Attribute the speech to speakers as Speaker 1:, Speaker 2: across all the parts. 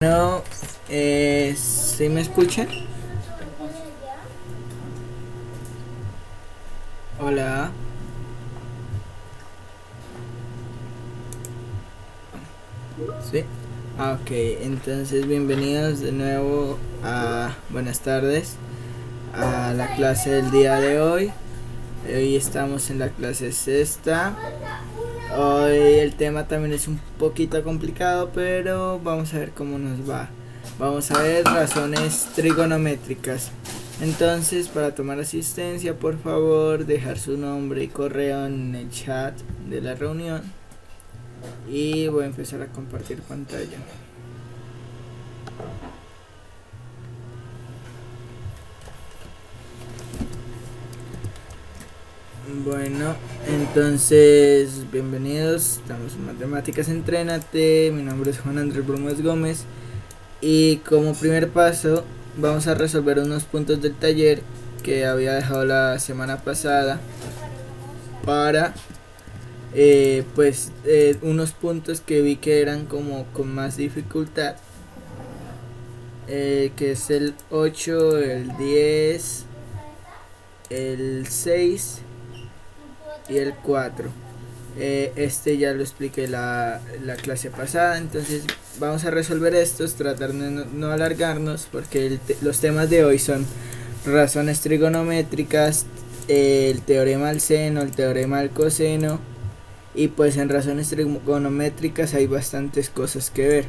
Speaker 1: No, ¿sí me escuchan? Hola. Sí. Ok, entonces bienvenidos de nuevo buenas tardes, a la clase del día de hoy. Hoy estamos en la clase sexta. Hoy el tema también es un poquito complicado, pero vamos a ver cómo nos va. Vamos a ver razones trigonométricas. Entonces, para tomar asistencia, por favor, dejar su nombre y correo en el chat de la reunión. Y voy a empezar a compartir pantalla. Bueno, entonces, bienvenidos. Estamos en Matemáticas Entrénate. Mi nombre es Juan Andrés Brumas Gómez. Y como primer paso, vamos a resolver unos puntos del taller que había dejado la semana pasada para unos puntos que vi que eran como con más dificultad, que es el 8, el 10, el 6 y el 4. Este ya lo expliqué la clase pasada, entonces vamos a resolver estos, tratar de no alargarnos, porque los temas de hoy son razones trigonométricas, el teorema del seno, el teorema del coseno, y pues en razones trigonométricas hay bastantes cosas que ver,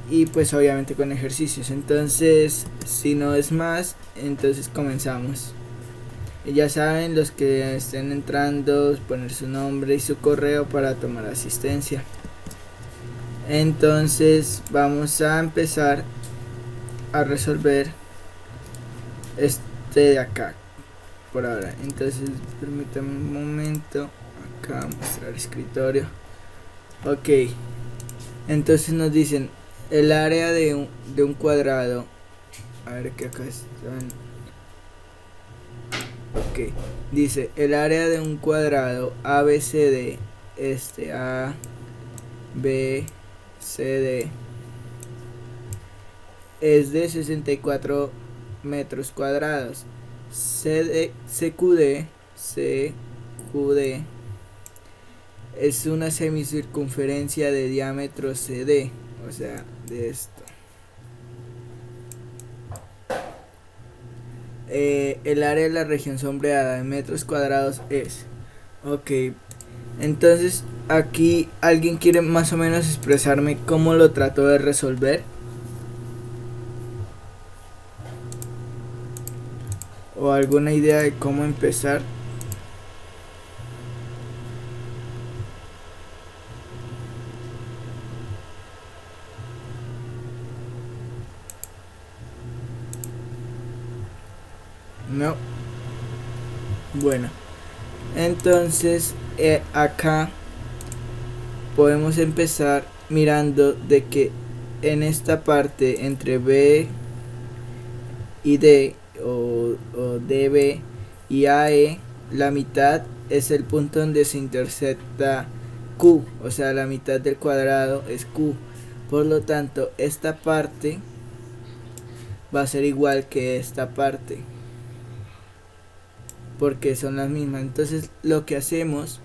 Speaker 1: y pues obviamente con ejercicios. Entonces, si no es más, entonces comenzamos. Y ya saben, los que estén entrando, poner su nombre y su correo para tomar asistencia. Entonces vamos a empezar a resolver este de acá por ahora. Entonces permítanme un momento. Acá mostrar escritorio. Ok, entonces nos dicen el área de un cuadrado. A ver que acá están. Ok, dice el área de un cuadrado ABCD, A, B, C, D, es de 64 metros cuadrados. CQD es una semicircunferencia de diámetro CD, o sea, de esto. El área de la región sombreada en metros cuadrados es. Ok, entonces aquí alguien quiere más o menos expresarme cómo lo trato de resolver, o alguna idea de cómo empezar. No. Bueno, entonces acá podemos empezar mirando de que en esta parte entre B y D, o DB y AE, la mitad es el punto donde se intersecta Q, o sea, la mitad del cuadrado es Q. Por lo tanto, esta parte va a ser igual que esta parte, porque son las mismas. Entonces lo que hacemos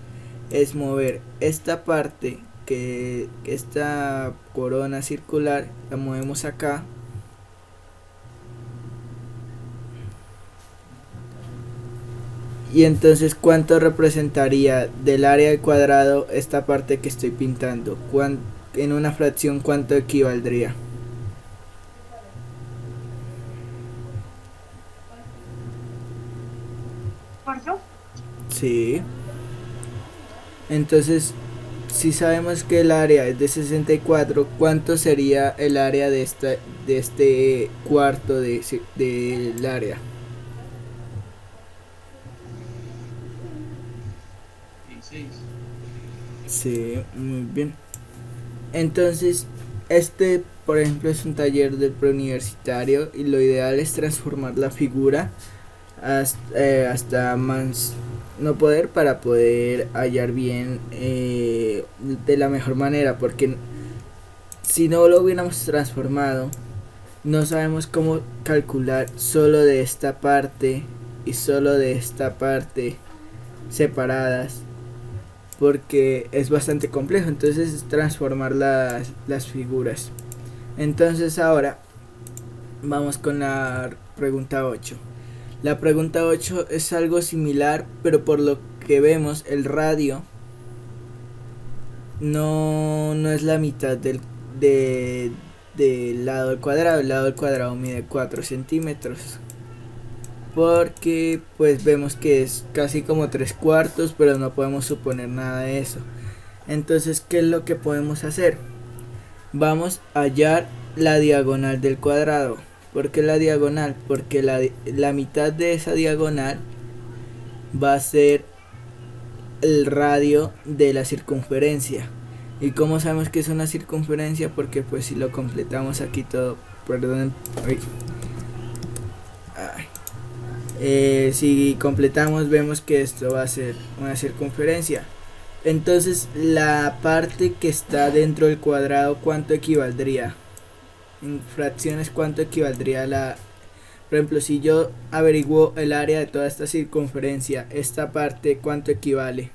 Speaker 1: es mover esta parte, que esta corona circular la movemos acá, y entonces cuánto representaría del área del cuadrado esta parte que estoy pintando, en una fracción cuánto equivaldría. Sí, entonces si sabemos que el área es de 64, ¿cuánto sería el área de este cuarto del área? Sí, muy bien. Entonces, por ejemplo, es un taller del preuniversitario, y lo ideal es transformar la figura hasta más no poder, para poder hallar bien de la mejor manera, porque si no lo hubiéramos transformado, no sabemos cómo calcular solo de esta parte y solo de esta parte separadas, porque es bastante complejo. Entonces es transformar las figuras. Entonces ahora vamos con la pregunta 8. La pregunta 8 es algo similar, pero por lo que vemos el radio no es la mitad del lado del cuadrado. El lado del cuadrado mide 4 centímetros, porque pues vemos que es casi como 3/4, pero no podemos suponer nada de eso. Entonces, ¿qué es lo que podemos hacer? Vamos a hallar la diagonal del cuadrado. ¿Por qué la diagonal? Porque la mitad de esa diagonal va a ser el radio de la circunferencia. ¿Y cómo sabemos que es una circunferencia? Porque pues si lo completamos aquí todo, perdón, si completamos vemos que esto va a ser una circunferencia. Entonces la parte que está dentro del cuadrado, ¿cuánto equivaldría? En fracciones, ¿cuánto equivaldría por ejemplo, si yo averiguo el área de toda esta circunferencia, esta parte, ¿cuánto equivale?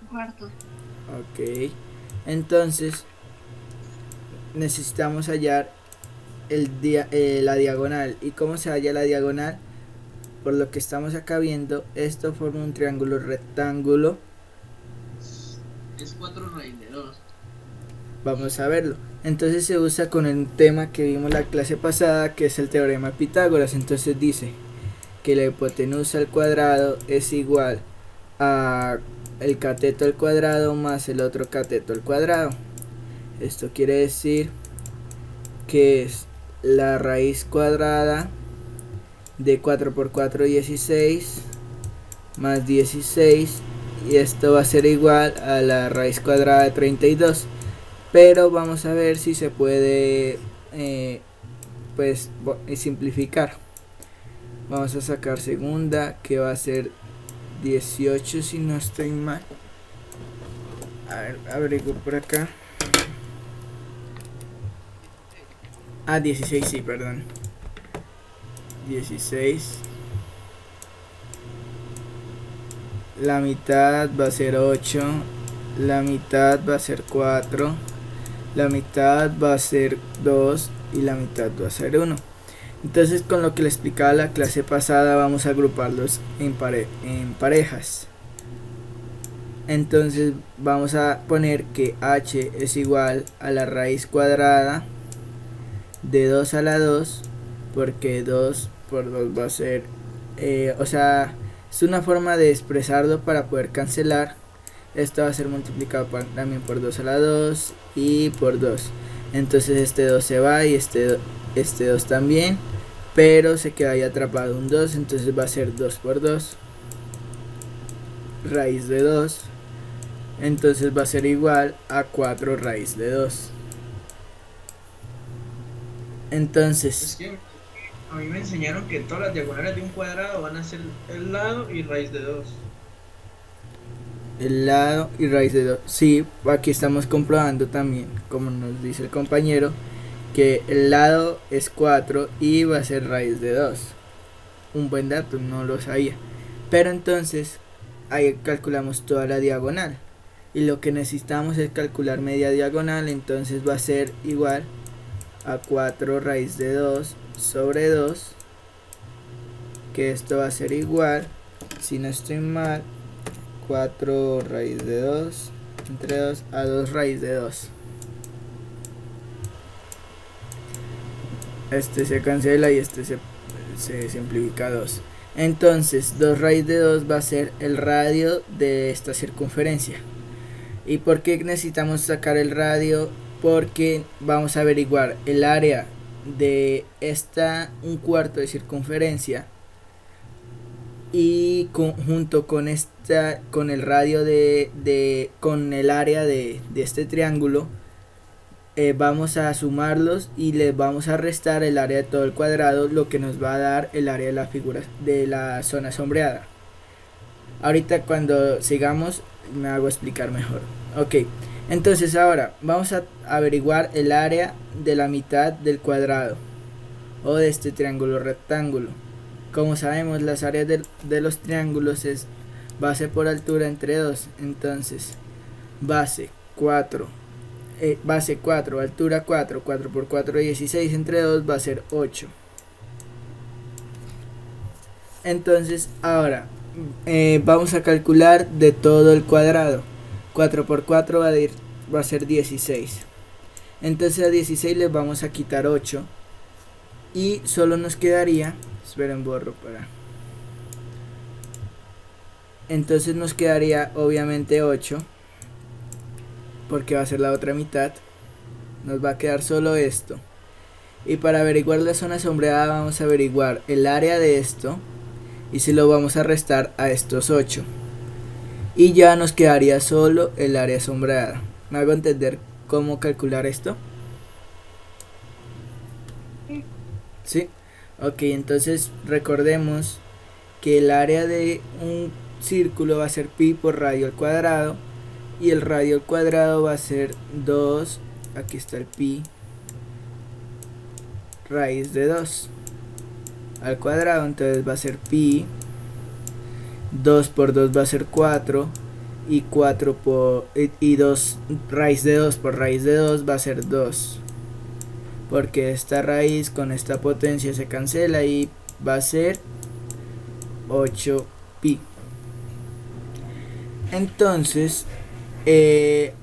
Speaker 2: Cuarto.
Speaker 1: Ok, entonces necesitamos hallar la diagonal. ¿Y cómo se halla la diagonal? Por lo que estamos acá viendo, esto forma un triángulo rectángulo.
Speaker 3: Es 4 raíz de 2.
Speaker 1: Vamos a verlo. Entonces se usa con el tema que vimos la clase pasada, que es el teorema de Pitágoras. Entonces dice que la hipotenusa al cuadrado es igual a el cateto al cuadrado más el otro cateto al cuadrado. Esto quiere decir que es la raíz cuadrada de 4 por 4, 16, más 16, y esto va a ser igual a la raíz cuadrada de 32. Pero vamos a ver si se puede pues simplificar. Vamos a sacar segunda, que va a ser 18 si no estoy mal. A ver, averiguo por acá. 16, sí, perdón. 16. La mitad va a ser 8. La mitad va a ser 4. La mitad va a ser 2 y la mitad va a ser 1. Entonces, con lo que le explicaba la clase pasada, vamos a agruparlos en parejas. Entonces vamos a poner que h es igual a la raíz cuadrada de 2 a la 2, porque 2 por 2 va a ser, o sea, es una forma de expresarlo para poder cancelar. Esto va a ser multiplicado también por 2 a la 2 y por 2. Entonces este 2 se va y este 2 también, pero se queda ahí atrapado un 2. Entonces va a ser 2 por 2, raíz de 2. Entonces va a ser igual a 4 raíz de 2. Entonces,
Speaker 3: Es que a mí me enseñaron que todas las diagonales de un cuadrado van a ser el lado y raíz de 2.
Speaker 1: el lado y raíz de 2. Sí, aquí estamos comprobando también, como nos dice el compañero, que el lado es 4 y va a ser raíz de 2. Un buen dato, no lo sabía. Pero entonces ahí calculamos toda la diagonal, y lo que necesitamos es calcular media diagonal. Entonces va a ser igual a 4 raíz de 2 sobre 2, que esto va a ser igual, si no estoy mal, 4 raíz de 2 entre 2 a 2 raíz de 2. Este se cancela y este se simplifica 2. Entonces 2 raíz de 2 va a ser el radio de esta circunferencia. ¿Y por qué necesitamos sacar el radio? Porque vamos a averiguar el área de esta 1/4 de circunferencia, y junto con con el radio con el área de este triángulo, vamos a sumarlos y les vamos a restar el área de todo el cuadrado, lo que nos va a dar el área de la figura de la zona sombreada. Ahorita cuando sigamos me hago explicar mejor. Ok, Entonces ahora vamos a averiguar el área de la mitad del cuadrado o de este triángulo rectángulo. Como sabemos, las áreas de los triángulos es base por altura entre 2. Entonces base 4, altura 4, 4 por 4, 16 entre 2 va a ser 8. Entonces ahora vamos a calcular de todo el cuadrado. 4 por 4 va a ser 16. Entonces a 16 le vamos a quitar 8 y solo nos quedaría, esperen, borro para, entonces nos quedaría obviamente 8 porque va a ser la otra mitad, nos va a quedar solo esto. Y para averiguar la zona sombreada vamos a averiguar el área de esto y se lo vamos a restar a estos 8 y ya nos quedaría solo el área sombreada. ¿Me hago entender cómo calcular esto? ¿Sí? Ok, entonces recordemos que el área de un círculo va a ser pi por radio al cuadrado y el radio al cuadrado va a ser 2, aquí está el pi, raíz de 2 al cuadrado, entonces va a ser pi, 2 por 2 va a ser 4 y 4 por y 2, raíz de 2 por raíz de 2 va a ser 2, porque esta raíz con esta potencia se cancela y va a ser 8 pi. Entonces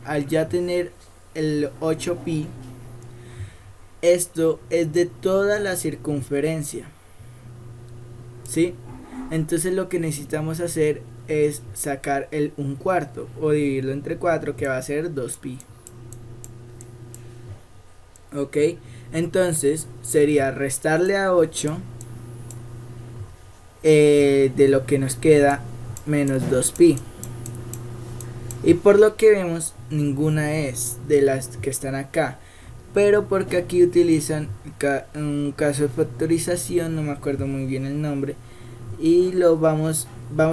Speaker 1: al ya tener el 8 pi, esto es de toda la circunferencia, ¿sí? Entonces lo que necesitamos hacer es sacar el 1/4 o dividirlo entre 4, que va a ser 2 pi. Ok, entonces sería restarle a 8 de lo que nos queda menos 2 pi. Y por lo que vemos, ninguna es de las que están acá, pero porque aquí utilizan un caso de factorización, no me acuerdo muy bien el nombre, y lo vamos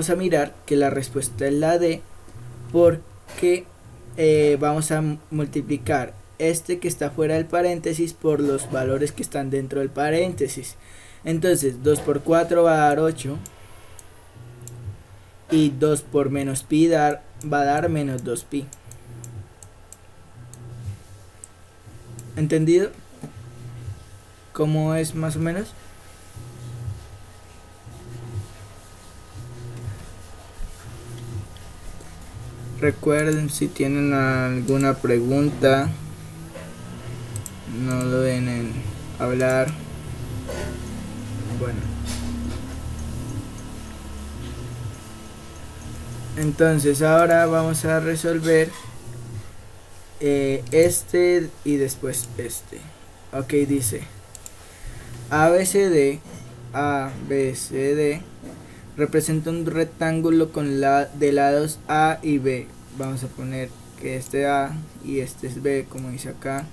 Speaker 1: a mirar que la respuesta es la D, porque vamos a multiplicar este que está fuera del paréntesis por los valores que están dentro del paréntesis. Entonces 2 por 4 va a dar 8 y 2 por menos pi va a dar menos 2 pi. ¿Entendido? ¿Cómo es más o menos? Recuerden, si tienen alguna pregunta, no duden en hablar. Bueno, entonces ahora vamos a resolver este y después este. Ok, dice ABCD representa un rectángulo con de lados A y B. Vamos a poner que este A y este es B, como dice acá.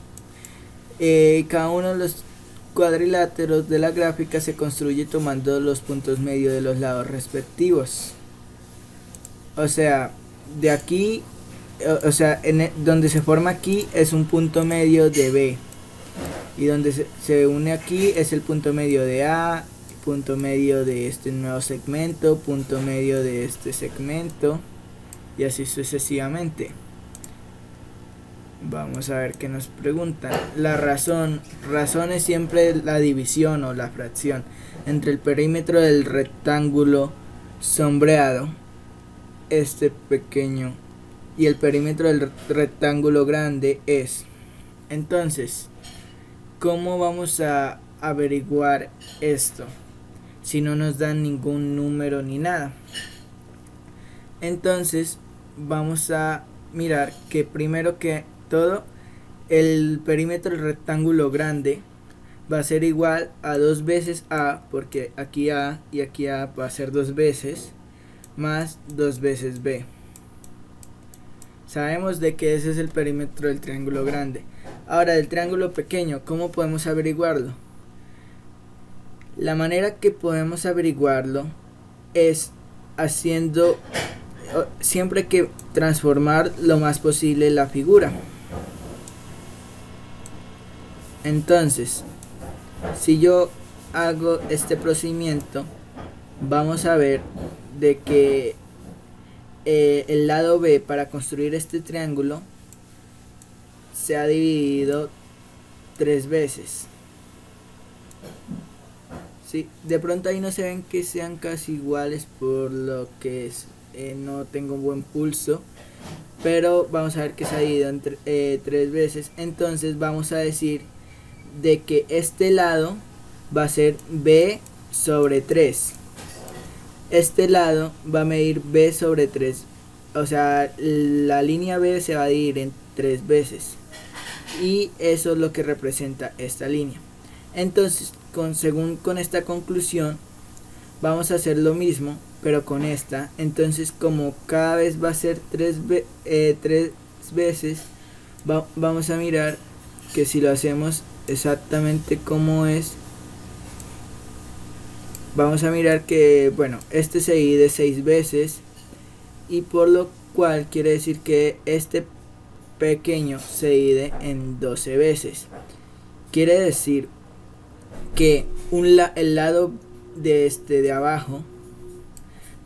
Speaker 1: Cada uno de los cuadriláteros de la gráfica se construye tomando los puntos medios de los lados respectivos. O sea, de aquí, donde se forma aquí es un punto medio de B. Y donde se une aquí es el punto medio de A, punto medio de este nuevo segmento, punto medio de este segmento, y así sucesivamente. Vamos a ver qué nos preguntan. La razón es siempre la división o la fracción entre el perímetro del rectángulo sombreado, este pequeño, y el perímetro del rectángulo grande es. Entonces, ¿cómo vamos a averiguar esto si no nos dan ningún número ni nada? Entonces vamos a mirar que primero que todo el perímetro del rectángulo grande va a ser igual a 2 veces A, porque aquí A y aquí A va a ser 2 veces, más 2 veces B. Sabemos de que ese es el perímetro del triángulo grande. Ahora, del triángulo pequeño, ¿cómo podemos averiguarlo? La manera que podemos averiguarlo es haciendo siempre hay que transformar lo más posible la figura. Entonces, si yo hago este procedimiento, vamos a ver de que el lado B para construir este triángulo se ha dividido 3 veces. ¿Sí? De pronto ahí no se ven que sean casi iguales por lo que no tengo buen pulso, pero vamos a ver que se ha dividido en 3 veces. Entonces vamos a decir de que este lado va a ser B sobre 3. Este lado va a medir B sobre 3. O sea, la línea B se va a dividir en 3 veces. Y eso es lo que representa esta línea. Entonces, según con esta conclusión, vamos a hacer lo mismo, pero con esta. Entonces, como cada vez va a ser 3 veces, vamos a mirar que si lo hacemos exactamente como es, vamos a mirar que, bueno, este se divide 6 veces, y por lo cual quiere decir que este pequeño se divide en 12 veces. Quiere decir que el lado de abajo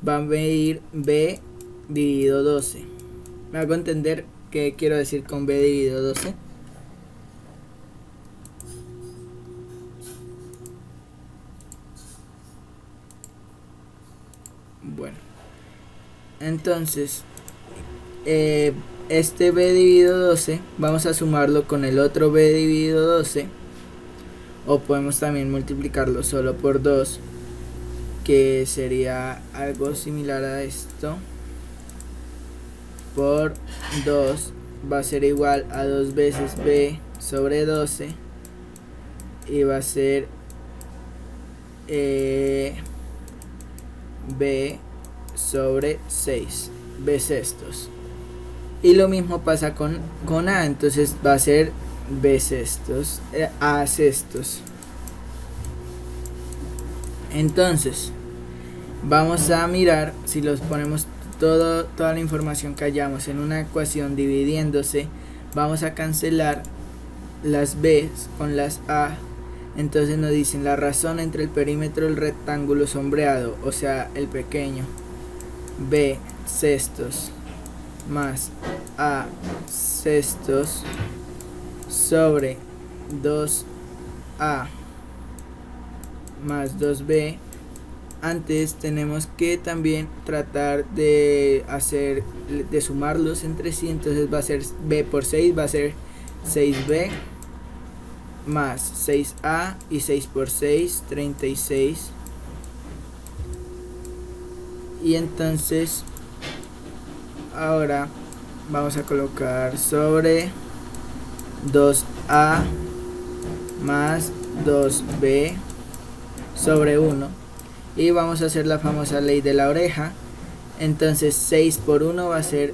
Speaker 1: va a medir B dividido 12. ¿Me hago entender qué quiero decir con B dividido 12? Bueno, entonces este B dividido 12 vamos a sumarlo con el otro B dividido 12, o podemos también multiplicarlo solo por 2, que sería algo similar a esto. Por 2 va a ser igual a 2 veces B sobre 12, y va a ser B sobre 6, B sextos. Y lo mismo pasa con A, entonces va a ser B sextos, A sextos. Entonces, vamos a mirar si los ponemos toda la información que hallamos en una ecuación dividiéndose. Vamos a cancelar las B con las A. Entonces nos dicen la razón entre el perímetro del rectángulo sombreado, o sea, el pequeño, B sextos más A sextos sobre 2A más 2B. Antes tenemos que también tratar de sumarlos entre sí. Entonces va a ser B por 6, va a ser 6B más 6A, y 6 por 6, 36. Y entonces ahora vamos a colocar sobre 2A más 2B sobre 1, y vamos a hacer la famosa ley de la oreja. Entonces 6 por 1 va a ser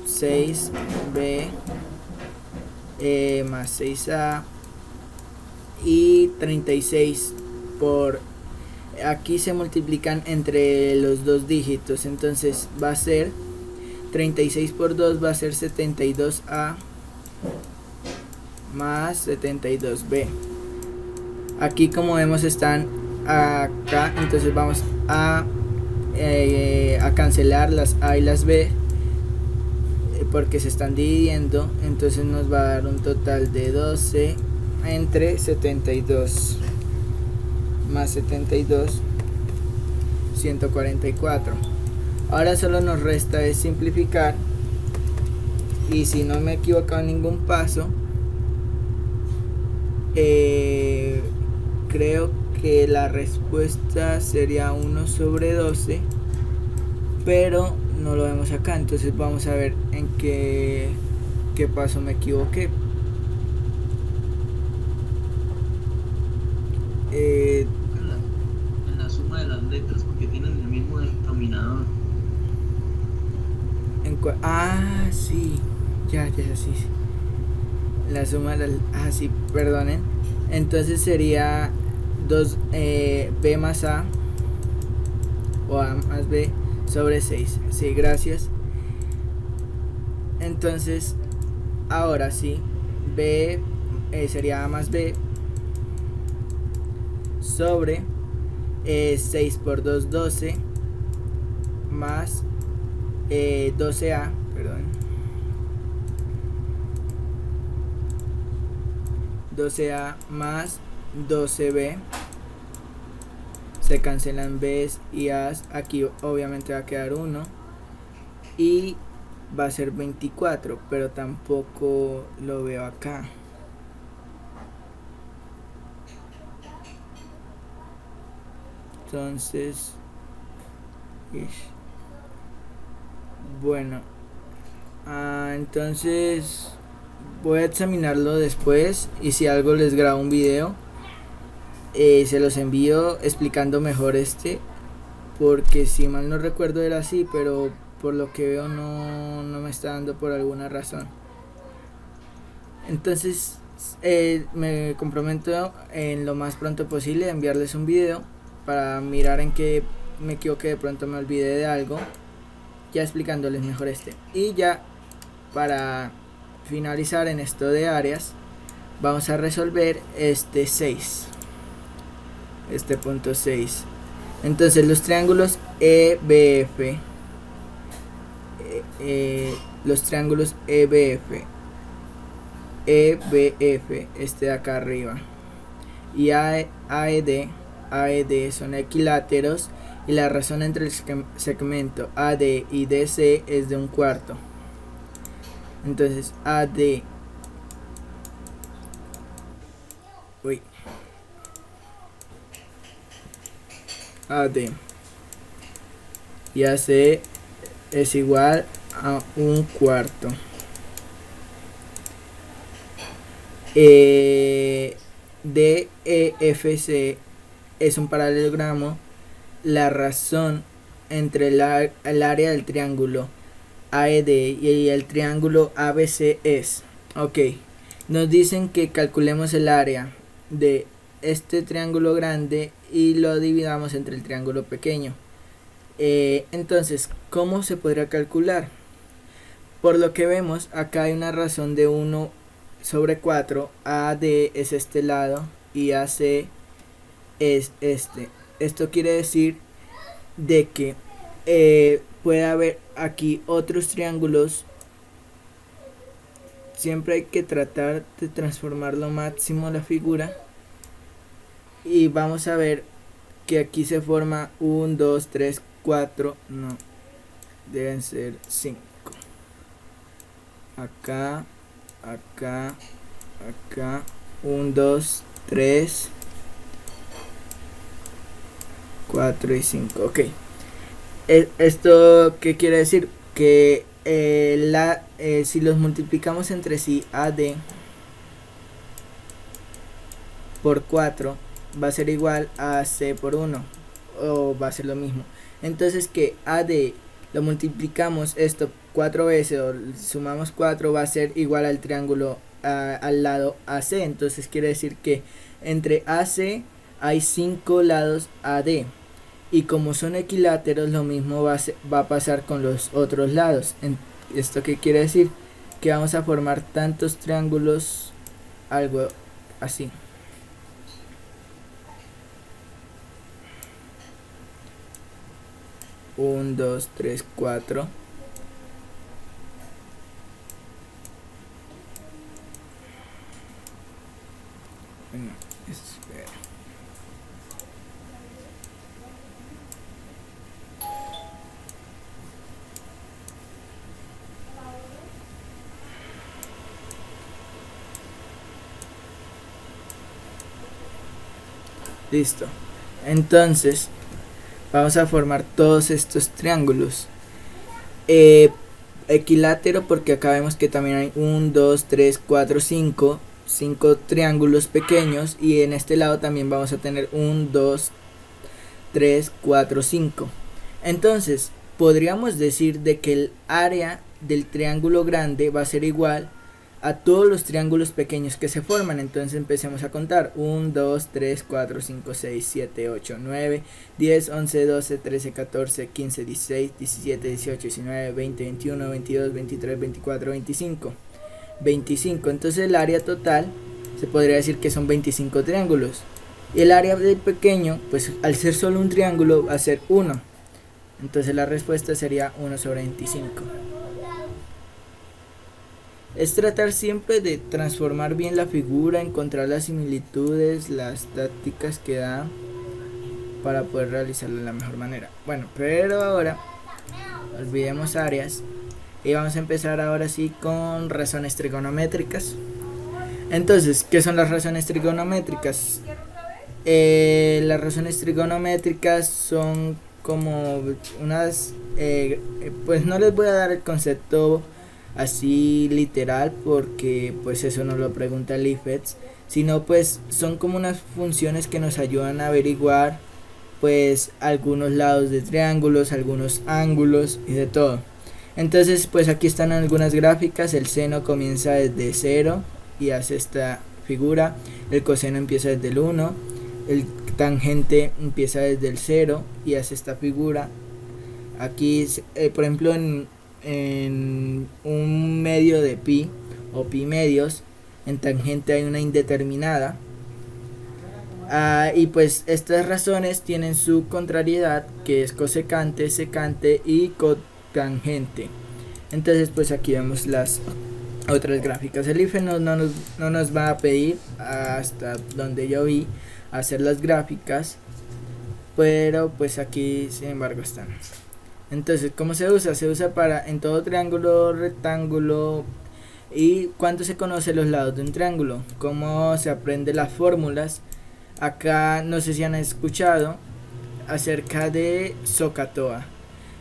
Speaker 1: 6B más 6A, y 36 por, aquí se multiplican entre los dos dígitos, entonces va a ser 36 por 2 va a ser 72A más 72B. Aquí, como vemos, están acá, entonces vamos a cancelar las A y las B porque se están dividiendo. Entonces nos va a dar un total de 12 entre 72 más 72, 144. Ahora solo nos resta es simplificar, y si no me he equivocado en ningún paso, creo que la respuesta sería 1 sobre 12, pero no lo vemos acá. Entonces vamos a ver en qué paso me equivoqué.
Speaker 3: En la suma de las letras, porque tienen el mismo denominador.
Speaker 1: Sí, ya, sí. La suma de las... sí, perdonen. Entonces sería 2 B más A, o A más B, sobre 6. Sí, gracias. Entonces, ahora sí, B sería A más B sobre 6 por 2, 12 más 12A, perdón, 12A más 12B. Se cancelan B's y A's. Aquí obviamente va a quedar 1 y va a ser 24, pero tampoco lo veo acá. Entonces, bueno, entonces voy a examinarlo después y si algo les grabo un video, se los envío explicando mejor porque si mal no recuerdo era así, pero por lo que veo no me está dando por alguna razón. Entonces me comprometo en lo más pronto posible a enviarles un video para mirar en qué me equivoqué, de pronto me olvidé de algo, ya explicándoles mejor y ya para finalizar en esto de áreas vamos a resolver este 6, este punto 6. Entonces los triángulos EBF, los triángulos EBF, este de acá arriba, y AED son equiláteros y la razón entre el segmento AD y DC es de 1/4. Entonces AD y AC es igual a 1/4. DEFC es un paralelogramo. La razón entre el área del triángulo AED y el triángulo ABC es, nos dicen que calculemos el área de este triángulo grande y lo dividamos entre el triángulo pequeño. Entonces, ¿cómo se podría calcular? Por lo que vemos, acá hay una razón de 1/4. AD es este lado y AC es este. Esto quiere decir de que puede haber aquí otros triángulos. Siempre hay que tratar de transformar lo máximo la figura. Y vamos a ver que aquí se forma 1, 2, 3, 4. No, deben ser 5. Acá, 1, 2, 3, 4 y 5. ¿Esto qué quiere decir? Que si los multiplicamos entre sí, AD por 4 va a ser igual a AC por 1, o va a ser lo mismo. Entonces que AD lo multiplicamos esto 4 veces o sumamos 4 va a ser igual al triángulo al lado AC. Entonces quiere decir que entre AC hay 5 lados AD, y como son equiláteros lo mismo va a pasar con los otros lados. ¿Esto qué quiere decir? Que vamos a formar tantos triángulos, algo así. Un, 2, 3, 4. Espera. Listo. Entonces vamos a formar todos estos triángulos. Equilátero, porque acá vemos que también hay 1, 2, 3, 4, 5 triángulos pequeños, y en este lado también vamos a tener 1, 2, 3, 4, 5. Entonces podríamos decir de que el área del triángulo grande va a ser igual a todos los triángulos pequeños que se forman. Entonces empecemos a contar: 1, 2, 3, 4, 5, 6, 7, 8, 9, 10, 11, 12, 13, 14, 15, 16, 17, 18, 19, 20, 21, 22, 23, 24, 25. 25. Entonces el área total se podría decir que son 25 triángulos. Y el área del pequeño, pues al ser solo un triángulo, va a ser 1. Entonces la respuesta sería 1 sobre 25. Es tratar siempre de transformar bien la figura, encontrar las similitudes, las tácticas que da para poder realizarlo de la mejor manera. Bueno, pero ahora olvidemos áreas y vamos a empezar ahora sí con razones trigonométricas. Entonces, ¿qué son las razones trigonométricas? Las razones trigonométricas son como unas, pues no les voy a dar el concepto así literal porque pues eso no lo pregunta el IFETS, sino pues son como unas funciones que nos ayudan a averiguar pues algunos lados de triángulos, algunos ángulos y de todo. Entonces pues aquí están algunas gráficas. El seno comienza desde 0 y hace esta figura, el coseno empieza desde el 1, el tangente empieza desde el 0 y hace esta figura. Aquí por ejemplo en un medio de pi o pi medios, en tangente hay una indeterminada. Y pues estas razones tienen su contrariedad, que es cosecante, secante y cotangente. Entonces pues aquí vemos las otras gráficas. El IFE no nos va a pedir, hasta donde yo vi, hacer las gráficas, pero pues aquí sin embargo están. Entonces, ¿cómo se usa? Se usa para en todo triángulo, rectángulo. ¿Y cuánto se conoce los lados de un triángulo? ¿Cómo se aprende las fórmulas? Acá no sé si han escuchado acerca de SOHCAHTOA.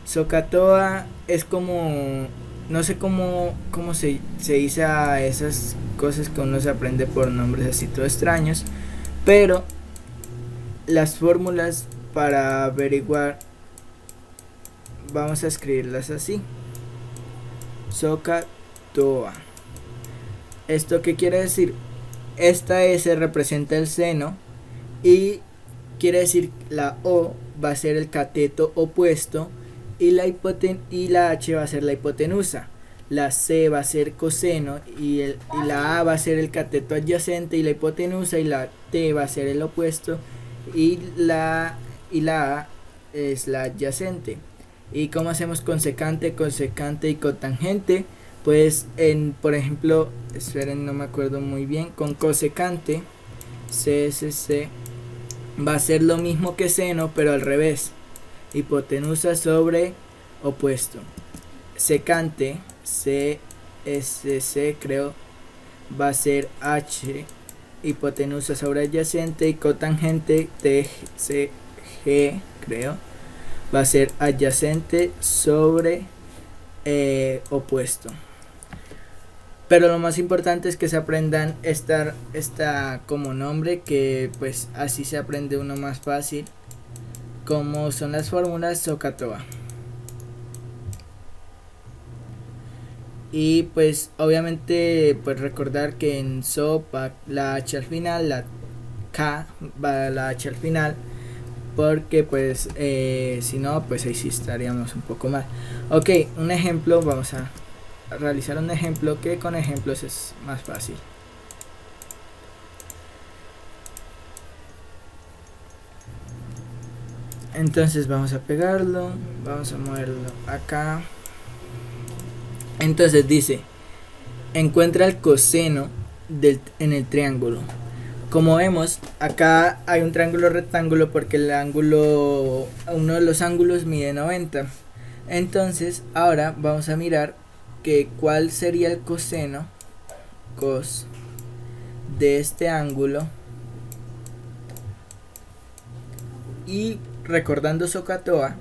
Speaker 1: SOHCAHTOA es como, no sé cómo se dice a esas cosas que uno se aprende por nombres así todo extraños, pero las fórmulas para averiguar, vamos a escribirlas así: SOHCAHTOA. ¿Esto qué quiere decir? Esta S representa el seno y quiere decir la O va a ser el cateto opuesto y la H va a ser la hipotenusa. La C va a ser coseno y la A va a ser el cateto adyacente y la hipotenusa, y la T va a ser el opuesto y la A es la adyacente. ¿Y cómo hacemos con secante, cosecante y cotangente? Pues por ejemplo, esperen, no me acuerdo muy bien, con cosecante, CSC, va a ser lo mismo que seno, pero al revés, hipotenusa sobre opuesto. Secante, CSC creo, va a ser H, hipotenusa sobre adyacente, y cotangente, TCG creo, va a ser adyacente sobre opuesto. Pero lo más importante es que se aprendan esta como nombre, que pues así se aprende uno más fácil, como son las fórmulas SOHCAHTOA. Y pues obviamente pues recordar que en SO va la H al final, la K va la H al final, porque pues si no pues ahí sí estaríamos un poco mal. Ok, un ejemplo, vamos a realizar un ejemplo, que con ejemplos es más fácil. Entonces vamos a pegarlo, vamos a moverlo acá. Entonces dice: encuentra el coseno en el triángulo. Como vemos, acá hay un triángulo rectángulo porque uno de los ángulos mide 90. Entonces ahora vamos a mirar que cuál sería el coseno, cos, de este ángulo. Y recordando SOHCAHTOA,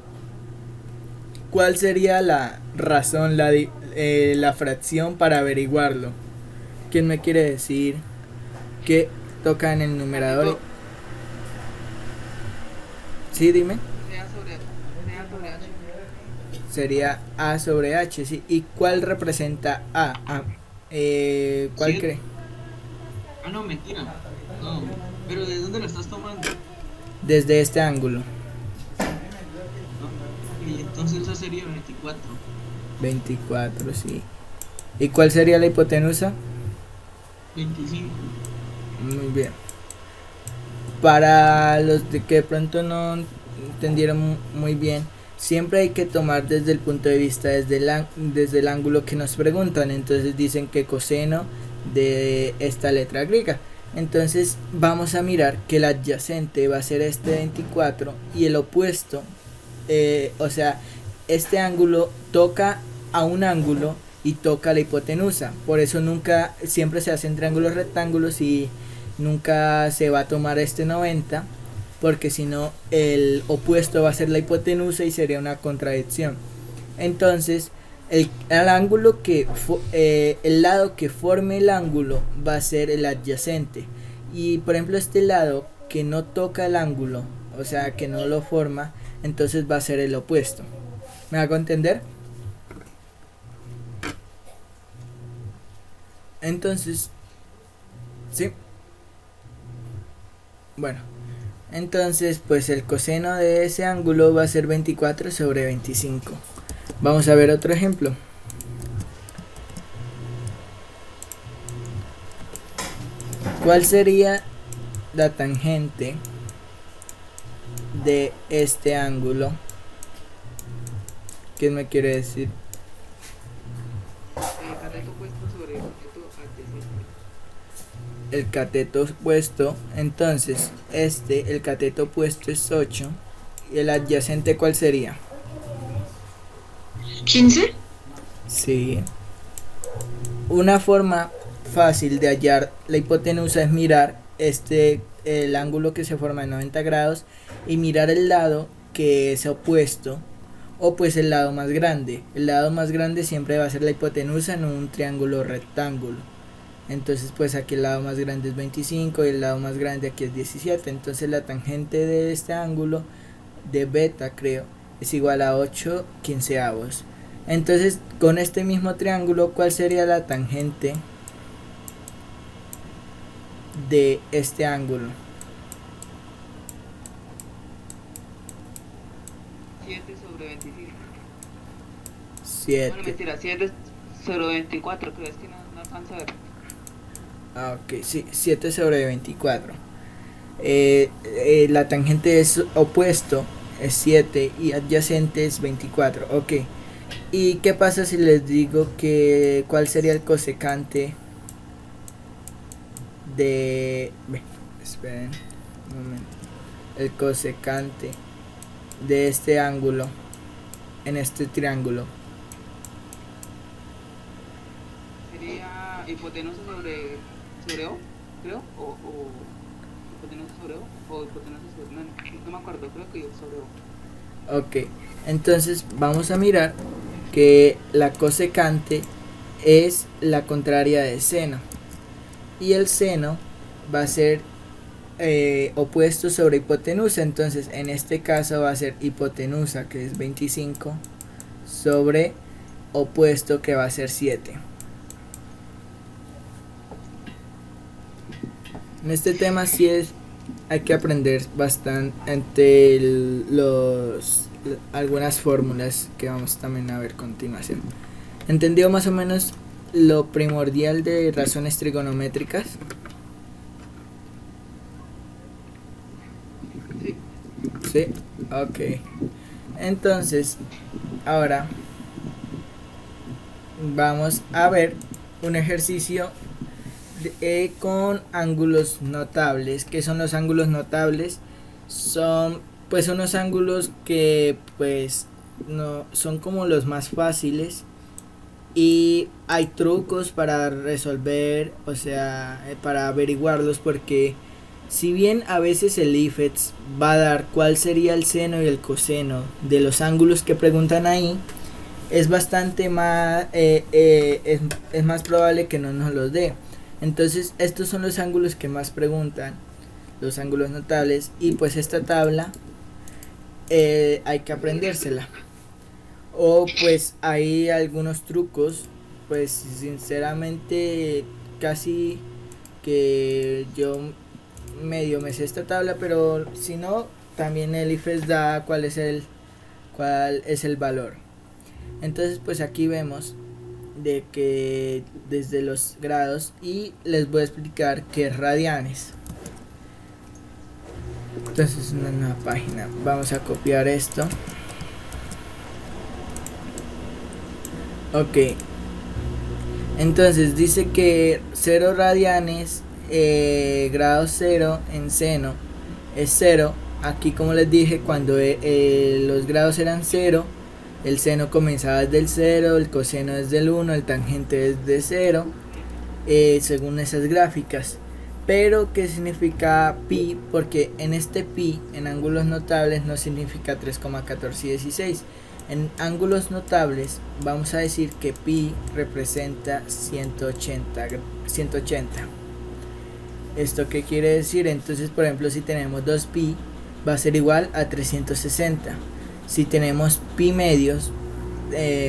Speaker 1: ¿cuál sería la razón, la fracción para averiguarlo? ¿Quién me quiere decir qué toca en el numerador? Sí, dime. Sería A sobre H, ¿sí? ¿Y cuál representa A? ¿Cuál
Speaker 3: ¿Siete?
Speaker 1: cree?
Speaker 3: Ah, no, mentira. No, pero ¿de dónde lo estás tomando?
Speaker 1: Desde este ángulo.
Speaker 3: No. Y entonces eso sería 24.
Speaker 1: 24, sí. ¿Y cuál sería la hipotenusa?
Speaker 3: 25.
Speaker 1: Muy bien. Para los de que de pronto no entendieron muy bien, siempre hay que tomar desde el punto de vista desde el ángulo que nos preguntan. Entonces dicen que coseno de esta letra griega. Entonces vamos a mirar que el adyacente va a ser este 24 y el opuesto, o sea, este ángulo toca a un ángulo y toca la hipotenusa. Por eso nunca, siempre se hacen triángulos rectángulos y nunca se va a tomar este 90, porque si no el opuesto va a ser la hipotenusa y sería una contradicción. Entonces el ángulo que el lado que forme el ángulo va a ser el adyacente, y por ejemplo este lado que no toca el ángulo, o sea que no lo forma, entonces va a ser el opuesto. ¿Me hago entender? Entonces, sí. Bueno, entonces pues el coseno de ese ángulo va a ser 24 sobre 25. Vamos a ver otro ejemplo. ¿Cuál sería la tangente de este ángulo? ¿Quién me quiere decir?
Speaker 3: Cateto puesto sobre cateto adyacente.
Speaker 1: El cateto opuesto, entonces el cateto opuesto es 8 y el adyacente ¿cuál sería?
Speaker 2: 15.
Speaker 1: Sí. Una forma fácil de hallar la hipotenusa es mirar el ángulo que se forma en 90 grados y mirar el lado que es opuesto, o pues el lado más grande. El lado más grande siempre va a ser la hipotenusa en un triángulo rectángulo. Entonces pues aquí el lado más grande es 25 y el lado más grande aquí es 17. Entonces la tangente de este ángulo de beta, creo, es igual a 8 quinceavos. Entonces con este mismo triángulo, ¿cuál sería la tangente de este ángulo?
Speaker 3: 7 sobre 25. Bueno,
Speaker 1: 7.
Speaker 3: mentira, 7 sobre 24, creo, es que no alcanzo a ver.
Speaker 1: Ah, ok, sí, 7 sobre 24. La tangente es opuesto, es 7 y adyacente es 24. Ok. ¿Y qué pasa si les digo que cuál sería el cosecante de... Esperen un momento. El cosecante de este ángulo en este triángulo?
Speaker 3: Sería hipotenusa sobre O, creo, o hipotenusa sobre O, o hipotenusa sobre... No me acuerdo, creo que sobre O.
Speaker 1: Ok, entonces vamos a mirar que la cosecante es la contraria de seno y el seno va a ser opuesto sobre hipotenusa. Entonces en este caso va a ser hipotenusa, que es 25, sobre opuesto, que va a ser 7. En este tema sí hay que aprender bastante algunas fórmulas que vamos también a ver a continuación. ¿Entendió más o menos lo primordial de razones trigonométricas?
Speaker 3: Sí.
Speaker 1: Sí, ok. Entonces, ahora vamos a ver un ejercicio con ángulos notables. ¿Qué son los ángulos notables? Son pues unos ángulos que pues no son como los más fáciles, y hay trucos para resolver, o sea, para averiguarlos, porque si bien a veces el IFETS va a dar cuál sería el seno y el coseno de los ángulos que preguntan ahí, es bastante más es más probable que no nos los dé. Entonces estos son los ángulos que más preguntan, los ángulos notables, y pues esta tabla hay que aprendérsela. O pues hay algunos trucos Pues sinceramente casi que yo medio me sé esta tabla, pero si no, también el IFES da cuál es el valor. Entonces pues aquí vemos de que desde los grados, y les voy a explicar qué es radianes. Entonces una nueva página, vamos a copiar esto. Ok, entonces dice que 0 radianes, grado 0 en seno es 0. Aquí, como les dije, cuando los grados eran 0, el seno comenzaba desde el 0, el coseno es del 1, el tangente es de 0, según esas gráficas. Pero ¿qué significa pi? Porque en este pi, en ángulos notables, no significa 3,1416. En ángulos notables vamos a decir que pi representa 180. ¿Esto qué quiere decir? Entonces, por ejemplo, si tenemos 2pi, va a ser igual a 360. Si tenemos pi medios,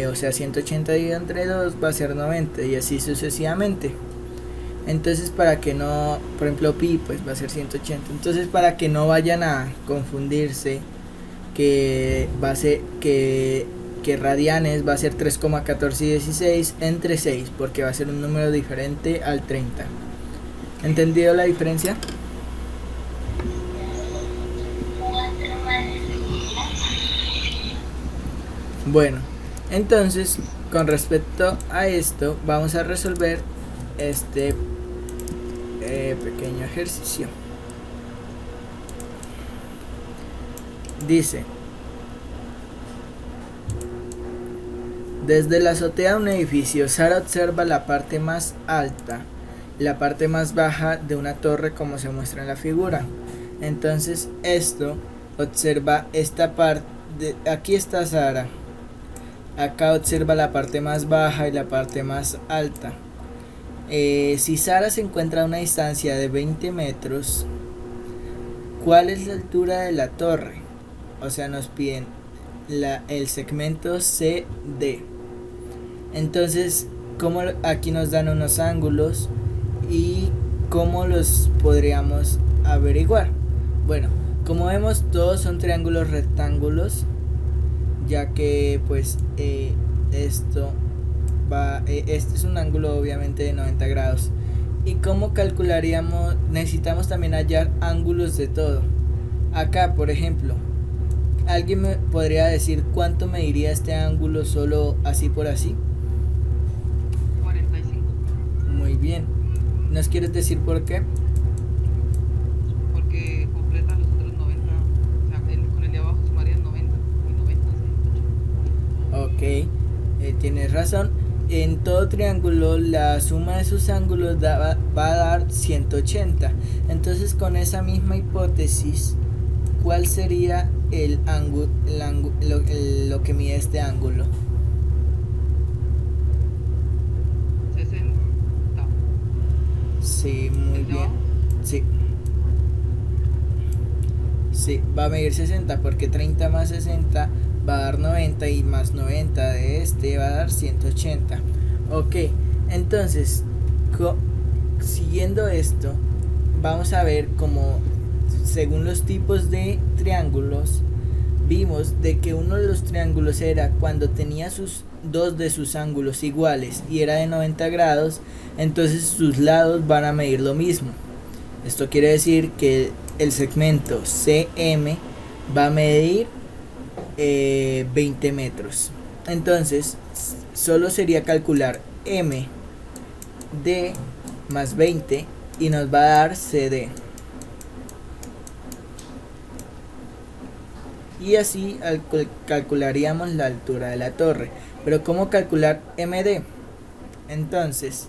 Speaker 1: o sea 180 dividido entre 2 va a ser 90, y así sucesivamente. Entonces, para que no, por ejemplo, pi pues va a ser 180. Entonces, para que no vayan a confundirse, que va a ser que radianes va a ser 3,1416 entre 6, porque va a ser un número diferente al 30. ¿Entendido la diferencia? Bueno, entonces con respecto a esto vamos a resolver este pequeño ejercicio. Dice: desde la azotea de un edificio, Sara observa la parte más alta y la parte más baja de una torre, como se muestra en la figura. Entonces esto observa esta parte, aquí está Sara, acá observa la parte más baja y la parte más alta. Si Sara se encuentra a una distancia de 20 metros, ¿cuál es la altura de la torre? O sea, nos piden el segmento CD. Entonces, ¿cómo aquí nos dan unos ángulos y cómo los podríamos averiguar? Bueno, como vemos, todos son triángulos rectángulos, ya que pues esto va, este es un ángulo obviamente de 90 grados. ¿Y cómo calcularíamos? Necesitamos también hallar ángulos de todo. Acá, por ejemplo, ¿alguien me podría decir cuánto mediría este ángulo solo así por así?
Speaker 3: 45.
Speaker 1: Muy bien. ¿Nos quieres decir por qué?
Speaker 3: Porque completa los otros 90. O sea, con el de abajo sumarían 90. Y 90, 180.
Speaker 1: Ok, tienes razón. En todo triángulo la suma de sus ángulos va a dar 180. Entonces, con esa misma hipótesis, ¿cuál sería el ángulo, lo que mide este ángulo?
Speaker 3: 60.
Speaker 1: Sí, muy
Speaker 3: ¿El de
Speaker 1: bien.
Speaker 3: abajo?
Speaker 1: Sí. Sí, va a medir 60, porque 30 más 60 va a dar 90, y más 90 de este va a dar 180. Ok, entonces, siguiendo esto, vamos a ver cómo, según los tipos de triángulos, vimos de que uno de los triángulos era cuando tenía dos de sus ángulos iguales y era de 90 grados, entonces sus lados van a medir lo mismo. Esto quiere decir que el segmento CM va a medir 20 metros. Entonces solo sería calcular MD más 20 y nos va a dar CD. Y así calcularíamos la altura de la torre. Pero ¿cómo calcular MD? Entonces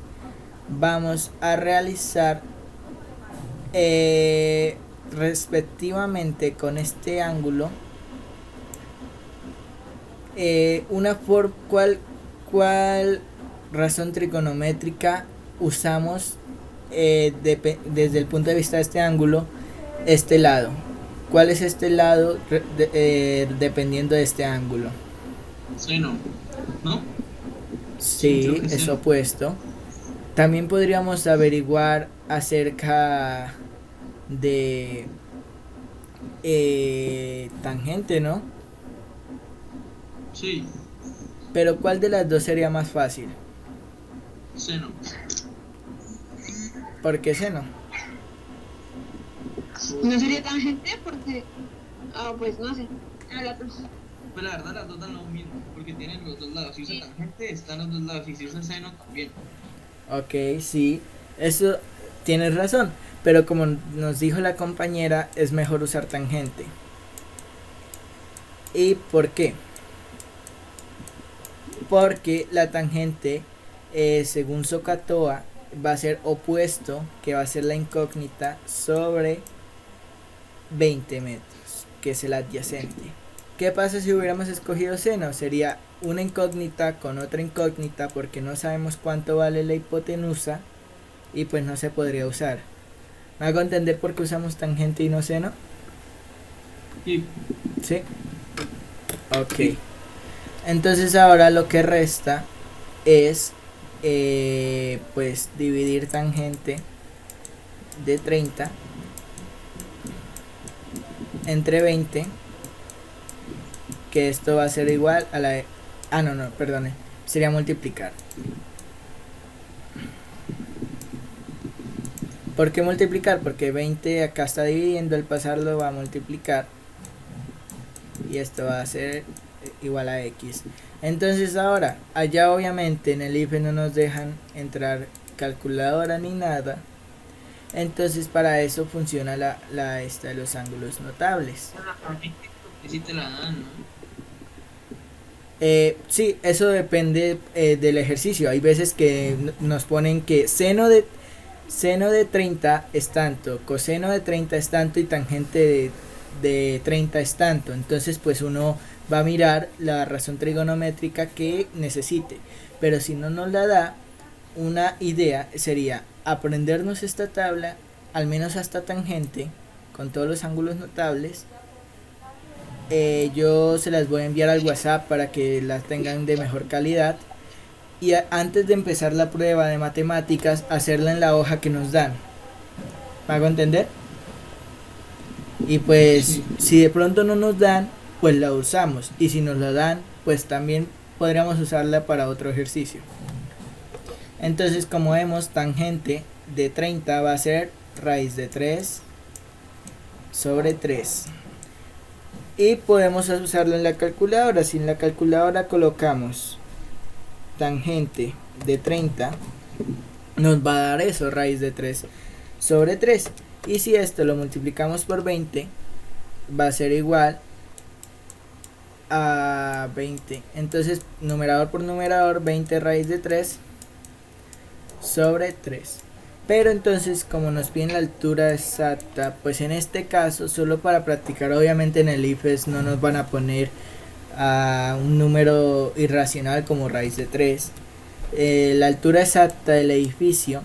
Speaker 1: vamos a realizar respectivamente con este ángulo ¿cuál razón trigonométrica usamos desde el punto de vista de este ángulo? Este lado. ¿Cuál es este lado dependiendo de este ángulo?
Speaker 2: Seno, ¿no? Sí, creo
Speaker 1: Sí,
Speaker 2: que
Speaker 1: es
Speaker 2: seno.
Speaker 1: opuesto. También podríamos averiguar acerca de tangente, ¿no?
Speaker 2: Sí,
Speaker 1: Pero ¿cuál de las dos sería más fácil?
Speaker 2: seno.
Speaker 1: ¿Por qué seno?
Speaker 4: No sería tangente porque, pues no sé.
Speaker 2: Pues la verdad las dos dan lo mismo, porque tienen los dos lados. Si usa tangente, están los dos lados. Y si usa seno, también.
Speaker 1: Ok, sí, eso tienes razón. Pero como nos dijo la compañera, es mejor usar tangente. ¿Y por qué? Porque la tangente, según Sokatoa, va a ser opuesto, que va a ser la incógnita, sobre 20 metros, que es el adyacente. ¿Qué pasa si hubiéramos escogido seno? Sería una incógnita con otra incógnita porque no sabemos cuánto vale la hipotenusa y pues no se podría usar. ¿Me hago entender por qué usamos tangente y no seno?
Speaker 2: Sí,
Speaker 1: ¿Sí? Ok.
Speaker 2: sí.
Speaker 1: Entonces ahora lo que resta es pues dividir tangente de 30 entre 20, que esto va a ser igual a la... no, perdone, sería multiplicar. ¿Por qué multiplicar? Porque 20 acá está dividiendo, al pasarlo va a multiplicar y esto va a ser igual a x. Entonces ahora, allá obviamente en el IFE no nos dejan entrar calculadora ni nada. Entonces para eso funciona la esta de los ángulos notables.
Speaker 2: Que sí te la dan, ¿no?
Speaker 1: Sí, eso depende del ejercicio. Hay veces que nos ponen que seno de 30 es tanto, coseno de 30 es tanto y tangente de 30 es tanto. Entonces pues uno va a mirar la razón trigonométrica que necesite. Pero si no nos la da, una idea sería aprendernos esta tabla, al menos hasta tangente, con todos los ángulos notables. Yo se las voy a enviar al WhatsApp para que las tengan de mejor calidad. Y antes de empezar la prueba de matemáticas, hacerla en la hoja que nos dan. ¿Me hago entender? Y pues,
Speaker 2: Sí.
Speaker 1: si de pronto no nos dan, pues la usamos. Y si nos la dan, pues también podríamos usarla para otro ejercicio. Entonces, como vemos, tangente de 30 va a ser raíz de 3 sobre 3. Y podemos usarlo en la calculadora. Si en la calculadora colocamos tangente de 30, nos va a dar eso, raíz de 3 sobre 3. Y si esto lo multiplicamos por 20, va a ser igual a 20. Entonces, numerador por numerador, 20 raíz de 3 sobre 3. Pero entonces, como nos piden la altura exacta, pues en este caso, solo para practicar, obviamente en el IFES no nos van a poner a un número irracional como raíz de 3. La altura exacta del edificio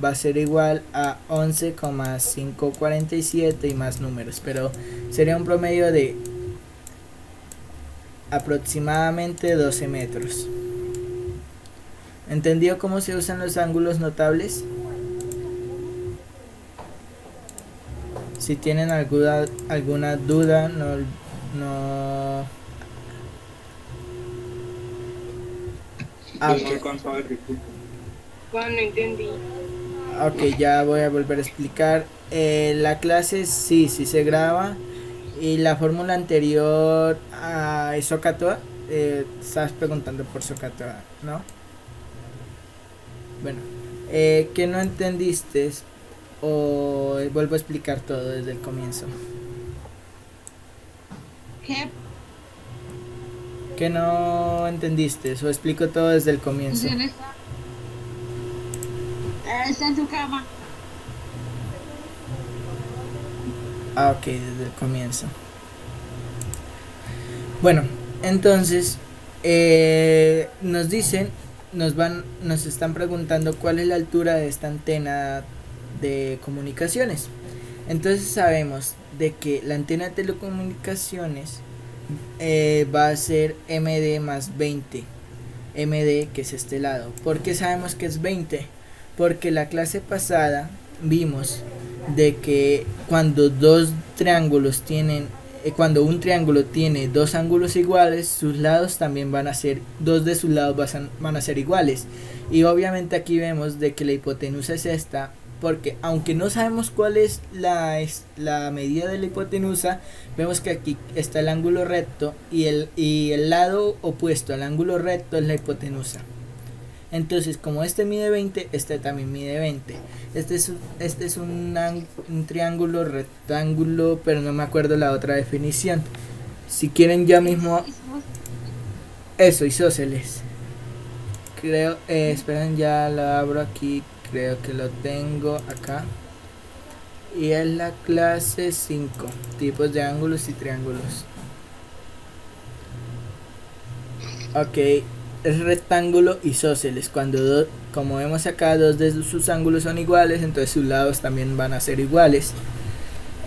Speaker 1: va a ser igual a 11,547 y más números, pero sería un promedio de aproximadamente 12 metros. ¿Entendió cómo se usan los ángulos notables? Si tienen alguna duda, no...
Speaker 5: Yo no alcanzo a ver, disculpa.
Speaker 4: Bueno, no entendí.
Speaker 1: Ok, ya voy a volver a explicar. La clase sí se graba. Y la fórmula anterior a Sokatoa, estabas preguntando por Sokatoa, ¿no? Bueno, ¿qué no entendiste? O vuelvo a explicar todo desde el comienzo.
Speaker 4: ¿Qué?
Speaker 1: ¿Qué no entendiste? O explico todo desde el comienzo.
Speaker 4: Está en su cama.
Speaker 1: Ok, desde el comienzo. Bueno, entonces nos dicen, nos están preguntando cuál es la altura de esta antena de comunicaciones. Entonces sabemos de que la antena de telecomunicaciones va a ser MD más 20. MD, que es este lado. ¿Por qué sabemos que es 20? Porque la clase pasada vimos de que cuando cuando un triángulo tiene dos ángulos iguales, sus lados también dos de sus lados van a ser iguales. Y obviamente aquí vemos de que la hipotenusa es esta, porque aunque no sabemos cuál es la medida de la hipotenusa, vemos que aquí está el ángulo recto y el lado opuesto al ángulo recto es la hipotenusa. Entonces, como este mide 20, este también mide 20. Este es un triángulo rectángulo, pero no me acuerdo la otra definición. Si quieren ya mismo... Eso, isósceles. Creo, esperen, ya lo abro aquí. Creo que lo tengo acá. Y es la clase 5. Tipos de ángulos y triángulos. Ok. Es rectángulo isósceles, cuando como vemos acá, dos de sus ángulos son iguales, entonces sus lados también van a ser iguales.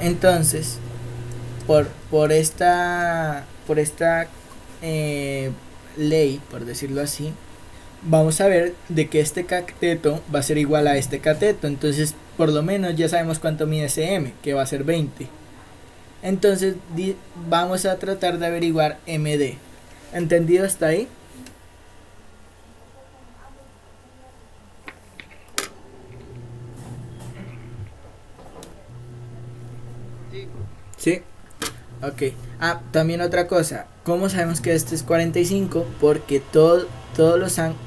Speaker 1: Entonces, por esta ley, por decirlo así, vamos a ver de que este cateto va a ser igual a este cateto. Entonces, por lo menos ya sabemos cuánto mide CM, que va a ser 20. Entonces, vamos a tratar de averiguar MD. ¿Entendido hasta ahí? Sí, ok. También otra cosa. ¿Cómo sabemos que este es 45? Porque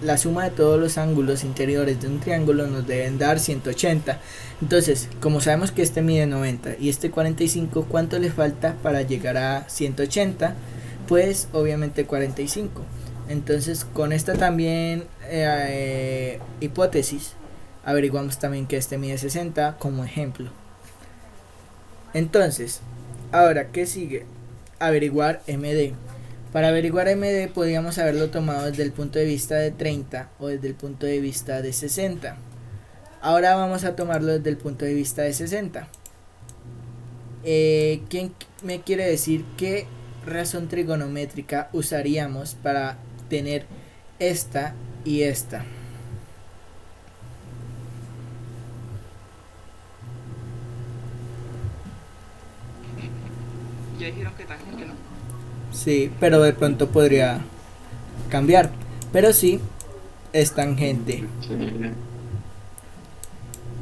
Speaker 1: la suma de todos los ángulos interiores de un triángulo nos deben dar 180. Entonces, como sabemos que este mide 90 y este 45, ¿cuánto le falta para llegar a 180? Pues obviamente 45. Entonces, con esta también hipótesis, averiguamos también que este mide 60 como ejemplo. Entonces, ahora, ¿qué sigue? Averiguar MD. Para averiguar MD podríamos haberlo tomado desde el punto de vista de 30 o desde el punto de vista de 60. Ahora vamos a tomarlo desde el punto de vista de 60. ¿Quién me quiere decir qué razón trigonométrica usaríamos para tener esta y esta?
Speaker 3: Ya dijeron que tangente, ¿no?
Speaker 1: Sí, pero de pronto podría cambiar. Pero sí, es tangente.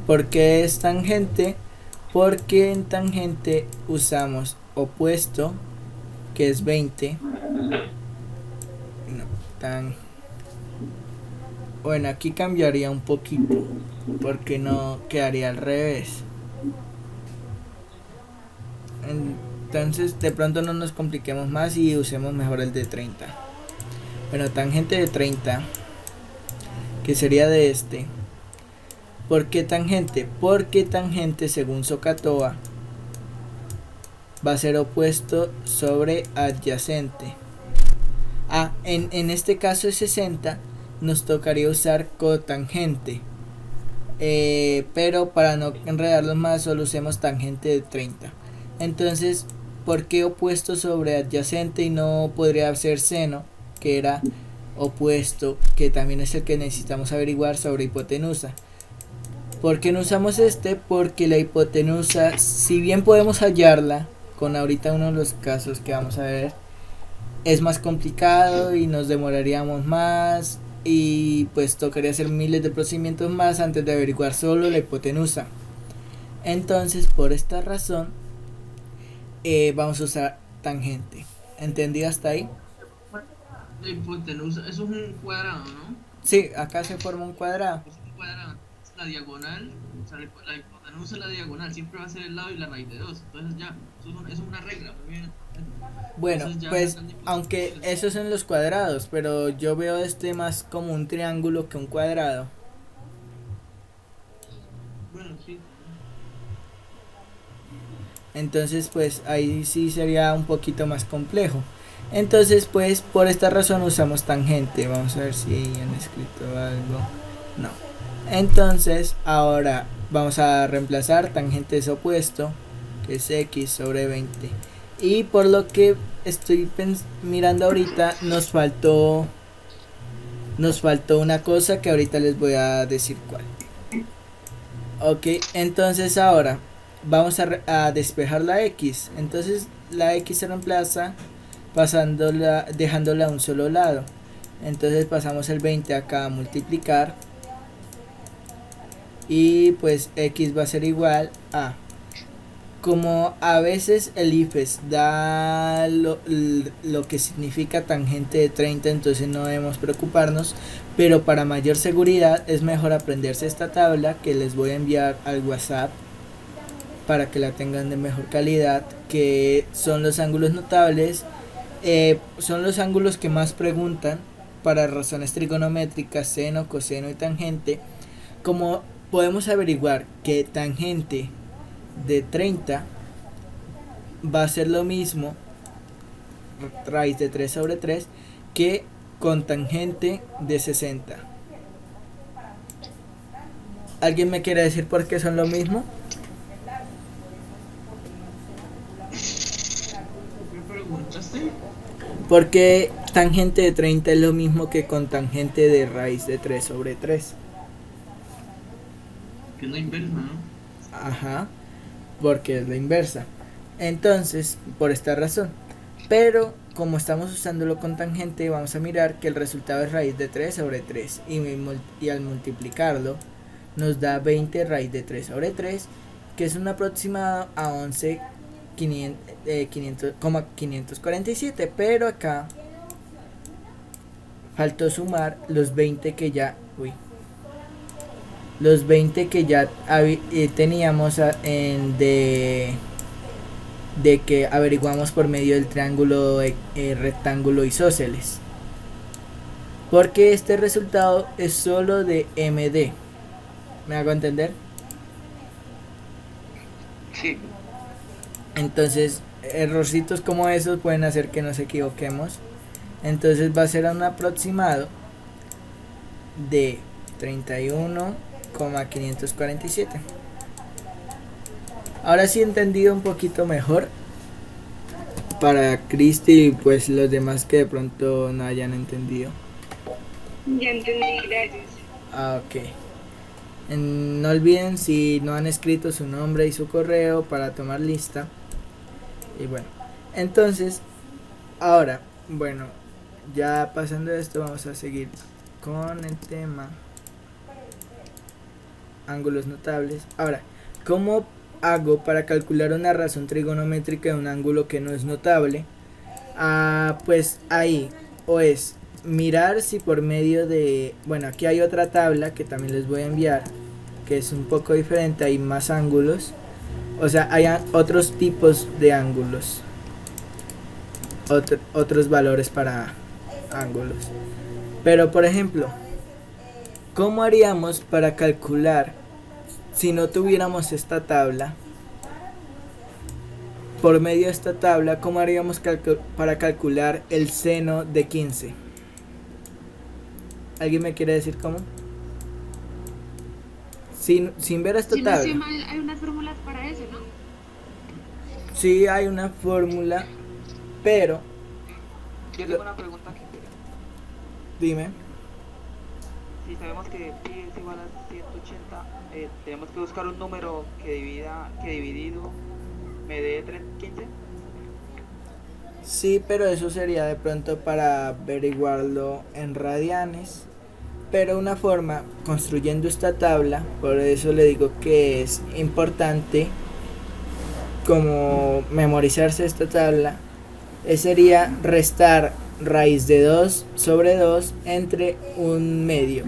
Speaker 1: ¿Por qué es tangente? Porque en tangente usamos opuesto, que es 20. Bueno, aquí cambiaría un poquito, porque no quedaría al revés. Entonces de pronto no nos compliquemos más y usemos mejor el de 30. Bueno, tangente de 30, que sería de este. ¿Por qué tangente? Porque tangente, según SOHCAHTOA, va a ser opuesto sobre adyacente. En este caso es 60, nos tocaría usar cotangente. Pero para no enredarlos más, solo usemos tangente de 30. Entonces, ¿por qué opuesto sobre adyacente y no podría ser seno, que era opuesto, que también es el que necesitamos averiguar sobre hipotenusa? ¿Por qué no usamos este? Porque la hipotenusa, si bien podemos hallarla con ahorita uno de los casos que vamos a ver, es más complicado y nos demoraríamos más y pues tocaría hacer miles de procedimientos más antes de averiguar solo la hipotenusa. Entonces, por esta razón, vamos a usar tangente. ¿Entendido hasta ahí?
Speaker 2: La hipotenusa, eso es un cuadrado, ¿no?
Speaker 1: Sí, acá se forma un cuadrado.
Speaker 2: Es un cuadrado, es la diagonal, o sea, la hipotenusa es la diagonal, siempre va a ser el lado y la raíz de 2. Entonces ya, eso es una regla, muy bien.
Speaker 1: Bueno, pues aunque esos son los cuadrados, pero yo veo este más como un triángulo que un cuadrado.
Speaker 2: Bueno, sí.
Speaker 1: Entonces pues ahí sí sería un poquito más complejo. Entonces pues por esta razón usamos tangente. Vamos a ver si han escrito algo. No. Entonces ahora vamos a reemplazar tangente es opuesto, que es x sobre 20. Y por lo que estoy mirando ahorita, nos faltó nos faltó una cosa que ahorita les voy a decir cuál. Ok, entonces ahora vamos a despejar la x. Entonces la x se reemplaza dejándola a un solo lado. Entonces pasamos el 20 acá a multiplicar. Y pues x va a ser igual a, como a veces el IFES da lo que significa tangente de 30, entonces no debemos preocuparnos, pero para mayor seguridad es mejor aprenderse esta tabla que les voy a enviar al WhatsApp para que la tengan de mejor calidad, que son los ángulos notables. Son los ángulos que más preguntan para razones trigonométricas, seno, coseno y tangente. Como podemos averiguar que tangente de 30 va a ser lo mismo, raíz de 3 sobre 3, que con tangente de 60. ¿Alguien me quiere decir por qué son lo mismo?
Speaker 2: ¿Qué preguntaste?
Speaker 1: Porque tangente de 30 es lo mismo que con tangente de raíz de 3 sobre 3.
Speaker 2: Que es la inversa, ¿no?
Speaker 1: Ajá, porque es la inversa. Entonces, por esta razón. Pero, como estamos usándolo con tangente, vamos a mirar que el resultado es raíz de 3 sobre 3. Y al multiplicarlo, nos da 20 raíz de 3 sobre 3, que es un aproximado a 547. Pero acá faltó sumar los 20 que ya... los 20 que ya teníamos de que averiguamos por medio del triángulo rectángulo isósceles, porque este resultado es solo de MD. ¿Me hago entender?
Speaker 3: Sí.
Speaker 1: Entonces errorcitos como esos pueden hacer que nos equivoquemos. Entonces va a ser un aproximado de 31,547. Ahora sí he entendido un poquito mejor para Cristi y pues los demás que de pronto no hayan entendido.
Speaker 4: Ya entendí, gracias.
Speaker 1: Ok. No olviden, si no han escrito, su nombre y su correo para tomar lista. Y bueno, entonces ahora, bueno, ya pasando esto, vamos a seguir con el tema ángulos notables. Ahora, ¿cómo hago para calcular una razón trigonométrica de un ángulo que no es notable? Pues ahí, o es mirar si por medio de... Bueno, aquí hay otra tabla que también les voy a enviar, que es un poco diferente, hay más ángulos. O sea, hay otros tipos de ángulos, otros valores para ángulos. Pero por ejemplo, ¿cómo haríamos para calcular, si no tuviéramos esta tabla? Por medio de esta tabla, ¿cómo haríamos para calcular el seno de 15? ¿Alguien me quiere decir cómo? Sin ver esta
Speaker 4: Si no
Speaker 1: tabla.
Speaker 4: estoy mal, hay unas fórmulas para eso, ¿no?
Speaker 1: Sí, hay una fórmula, pero
Speaker 3: Yo tengo una pregunta aquí.
Speaker 1: dime.
Speaker 3: Si sabemos que pi es igual a 180, tenemos que buscar un número que dividido me dé 15.
Speaker 1: Sí, pero eso sería de pronto para averiguarlo en radianes. Pero una forma, construyendo esta tabla, por eso le digo que es importante como memorizarse esta tabla, sería restar raíz de 2 sobre 2 entre un medio.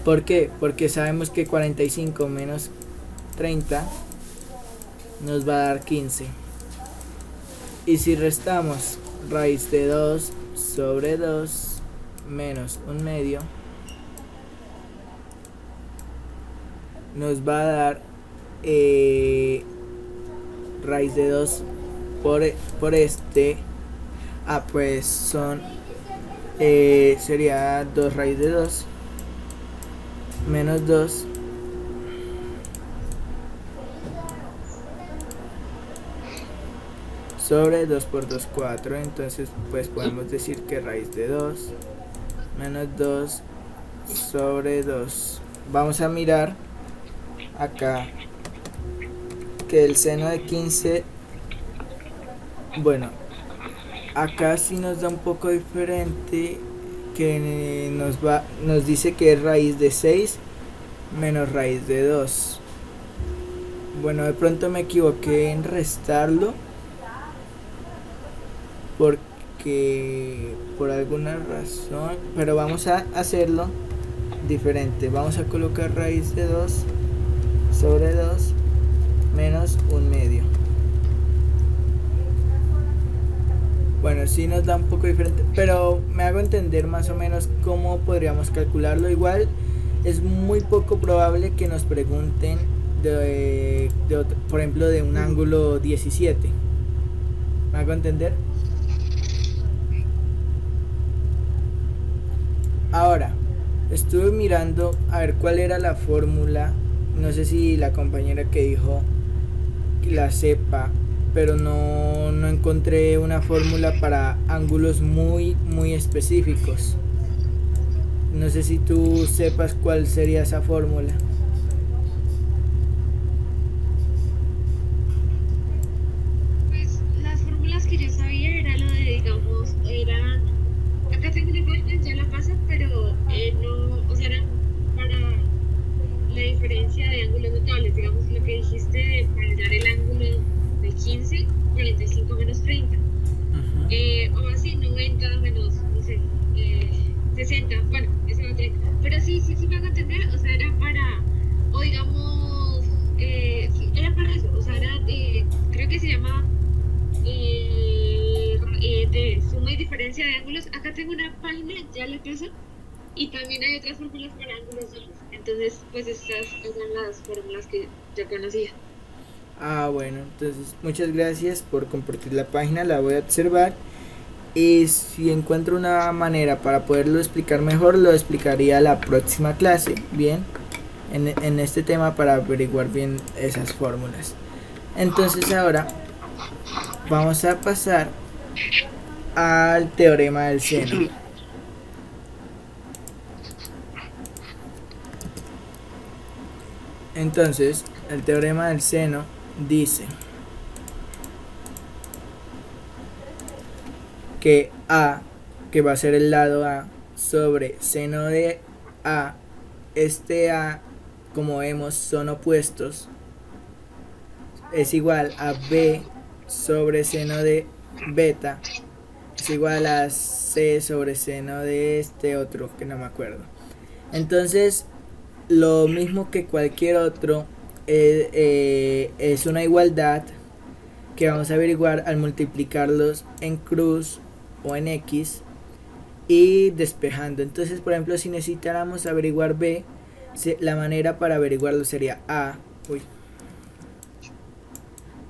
Speaker 1: ¿Por qué? Porque sabemos que 45 menos 30 nos va a dar 15. Y si restamos raíz de 2 sobre 2 menos un medio, nos va a dar raíz de 2 por este. Pues son sería 2 raíz de 2 menos 2 sobre 2 por 2, 4. Entonces pues podemos decir que raíz de 2 menos 2 sobre 2. Vamos a mirar acá que el seno de 15, bueno, acá sí nos da un poco diferente, que nos dice que es raíz de 6 menos raíz de 2. Bueno, de pronto me equivoqué en restarlo porque por alguna razón, pero vamos a hacerlo diferente. Vamos a colocar raíz de 2 sobre 2 menos 1/2. Bueno, sí nos da un poco diferente, pero me hago entender más o menos cómo podríamos calcularlo. Igual es muy poco probable que nos pregunten por ejemplo, de un ángulo 17. ¿Me hago entender? Ahora, estuve mirando a ver cuál era la fórmula. No sé si la compañera que dijo la sepa, pero no encontré una fórmula para ángulos muy específicos. No sé si tú sepas cuál sería esa fórmula.
Speaker 4: Pues las fórmulas que yo sabía era lo de, digamos, era, acá tengo una página, ya la paso, pero no, o sea, era para la diferencia de ángulos notables, digamos, lo que dijiste de para hallar el ángulo de 15, 45 menos 30. O así 90 menos, no sé, 60, bueno, ese va a 30. Pero sí me hago entender, o sea, era para, o digamos, sí, era para eso, o sea, era, creo que se llama de suma y diferencia de ángulos. Acá tengo una página, ya la paso, y también hay otras fórmulas para ángulos dobles. Entonces, pues estas son las fórmulas que yo conocía.
Speaker 1: Ah, bueno, entonces muchas gracias por compartir la página, la voy a observar y si encuentro una manera para poderlo explicar mejor, lo explicaría la próxima clase, bien, en este tema para averiguar bien esas fórmulas. Entonces ahora vamos a pasar al teorema del seno. Entonces, el teorema del seno dice que A, que va a ser el lado A, sobre seno de A, este A, como vemos, son opuestos, es igual a B sobre seno de beta, es igual a C sobre seno de este otro, que no me acuerdo. Entonces, lo mismo que cualquier otro, es una igualdad que vamos a averiguar al multiplicarlos en cruz o en X y despejando. Entonces, por ejemplo, si necesitáramos averiguar B, la manera para averiguarlo sería A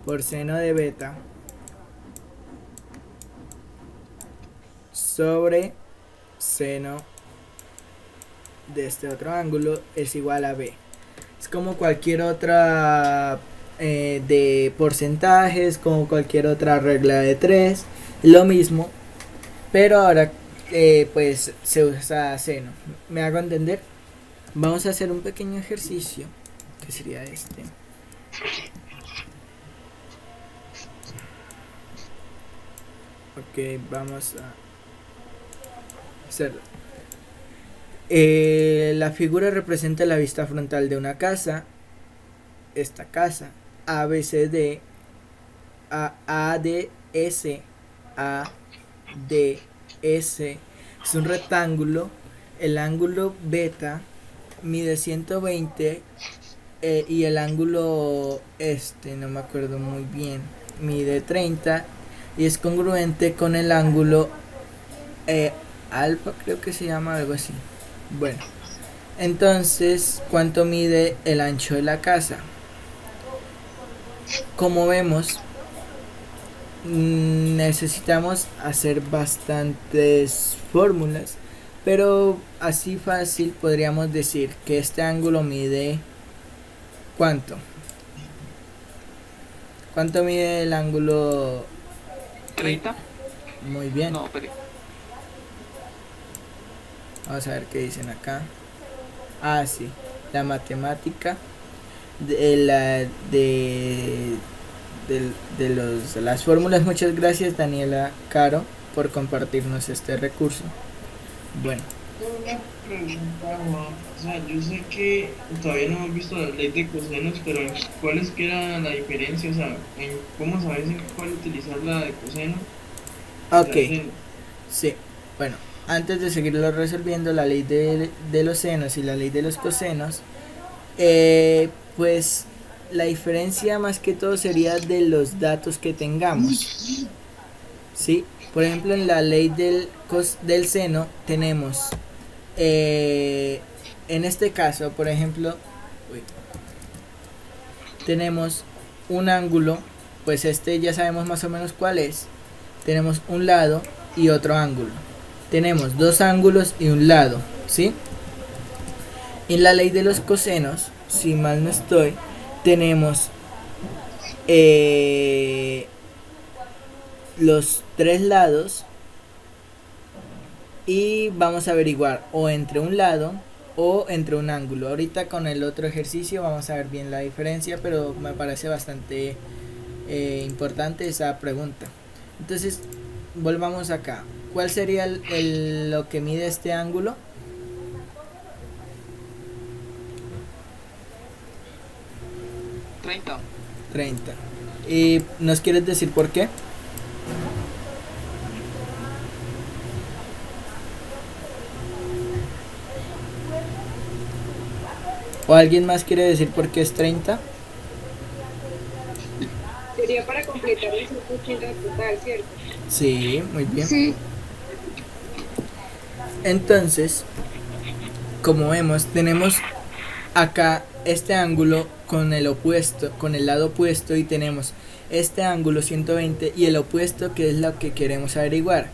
Speaker 1: por seno de beta sobre seno de este otro ángulo es igual a B. Es como cualquier otra de porcentajes, como cualquier otra regla de 3, lo mismo, pero ahora pues se usa seno. ¿Me hago entender? Vamos a hacer un pequeño ejercicio que sería este. Ok, vamos a hacerlo. La figura representa la vista frontal de una casa. Esta casa ABCD, ADS, ADS es un rectángulo. El ángulo beta mide 120 y el ángulo no me acuerdo muy bien, mide 30 y es congruente con el ángulo alfa, creo que se llama algo así. Bueno, entonces, ¿cuánto mide el ancho de la casa? Como vemos, necesitamos hacer bastantes fórmulas, pero así fácil podríamos decir que este ángulo mide ¿cuánto? ¿Cuánto mide el ángulo?
Speaker 3: 30.
Speaker 1: Muy bien.
Speaker 3: No, pero
Speaker 1: Vamos a ver qué dicen acá. Ah, sí, la matemática de de las fórmulas. Muchas gracias, Daniela Caro, por compartirnos este recurso. Bueno,
Speaker 2: Una pregunta, Juan. O sea, yo sé que todavía no hemos visto la ley de cosenos, pero ¿cuál es que era la diferencia? O sea, ¿cómo sabes en cuál utilizar la de coseno? O sea,
Speaker 1: ok, sí, bueno, antes de seguirlo resolviendo, la ley de los senos y la ley de los cosenos, pues la diferencia más que todo sería de los datos que tengamos, ¿sí? Por ejemplo, en la ley del seno tenemos, en este caso, por ejemplo, uy, tenemos un ángulo, pues este ya sabemos más o menos cuál es. Tenemos un lado y otro ángulo. Tenemos dos ángulos y un lado, ¿sí? En la ley de los cosenos, si mal no estoy, tenemos los tres lados y vamos a averiguar o entre un lado o entre un ángulo. Ahorita con el otro ejercicio vamos a ver bien la diferencia, pero me parece bastante importante esa pregunta. Entonces, volvamos acá. ¿Cuál sería lo que mide este ángulo?
Speaker 3: ¿30?
Speaker 1: 30. ¿Y nos quieres decir por qué? ¿O alguien más quiere decir por qué es 30?
Speaker 4: Sería para completar el 180 total, ¿cierto?
Speaker 1: Sí, muy bien.
Speaker 4: Sí.
Speaker 1: Entonces, como vemos, tenemos acá este ángulo con el opuesto, con el lado opuesto, y tenemos este ángulo 120 y el opuesto, que es lo que queremos averiguar.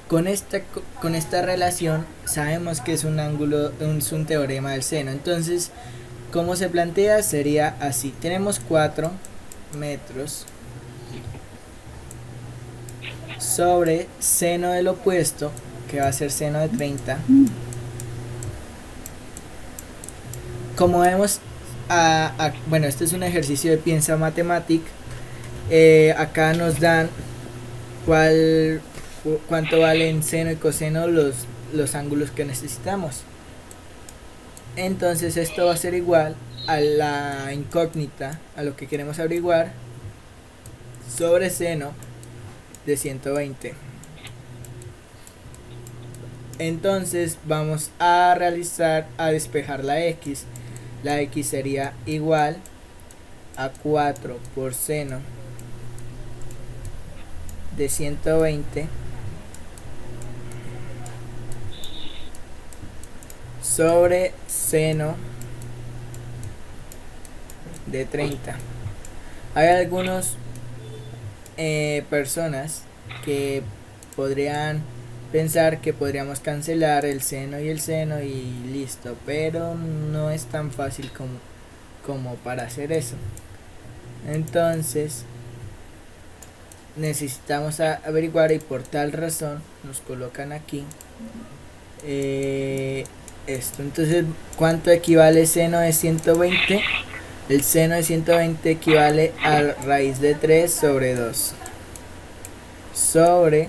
Speaker 1: Con esta relación sabemos que es un ángulo, es un teorema del seno. Entonces, como se plantea, sería así. Tenemos 4 metros sobre seno del opuesto, que va a ser seno de 30. Como vemos, bueno, este es un ejercicio de piensa matemática. Acá nos dan cuánto valen seno y coseno los ángulos que necesitamos. Entonces esto va a ser igual a la incógnita, a lo que queremos averiguar, sobre seno de 120. Entonces vamos a despejar la x. La x sería igual a 4 por seno de 120 sobre seno de 30. Hay algunos personas que podrían pensar que podríamos cancelar el seno y listo, pero no es tan fácil como para hacer eso. Entonces necesitamos averiguar, y por tal razón nos colocan aquí esto. Entonces, ¿cuánto equivale seno de 120? El seno de 120 equivale a raíz de 3 sobre 2 sobre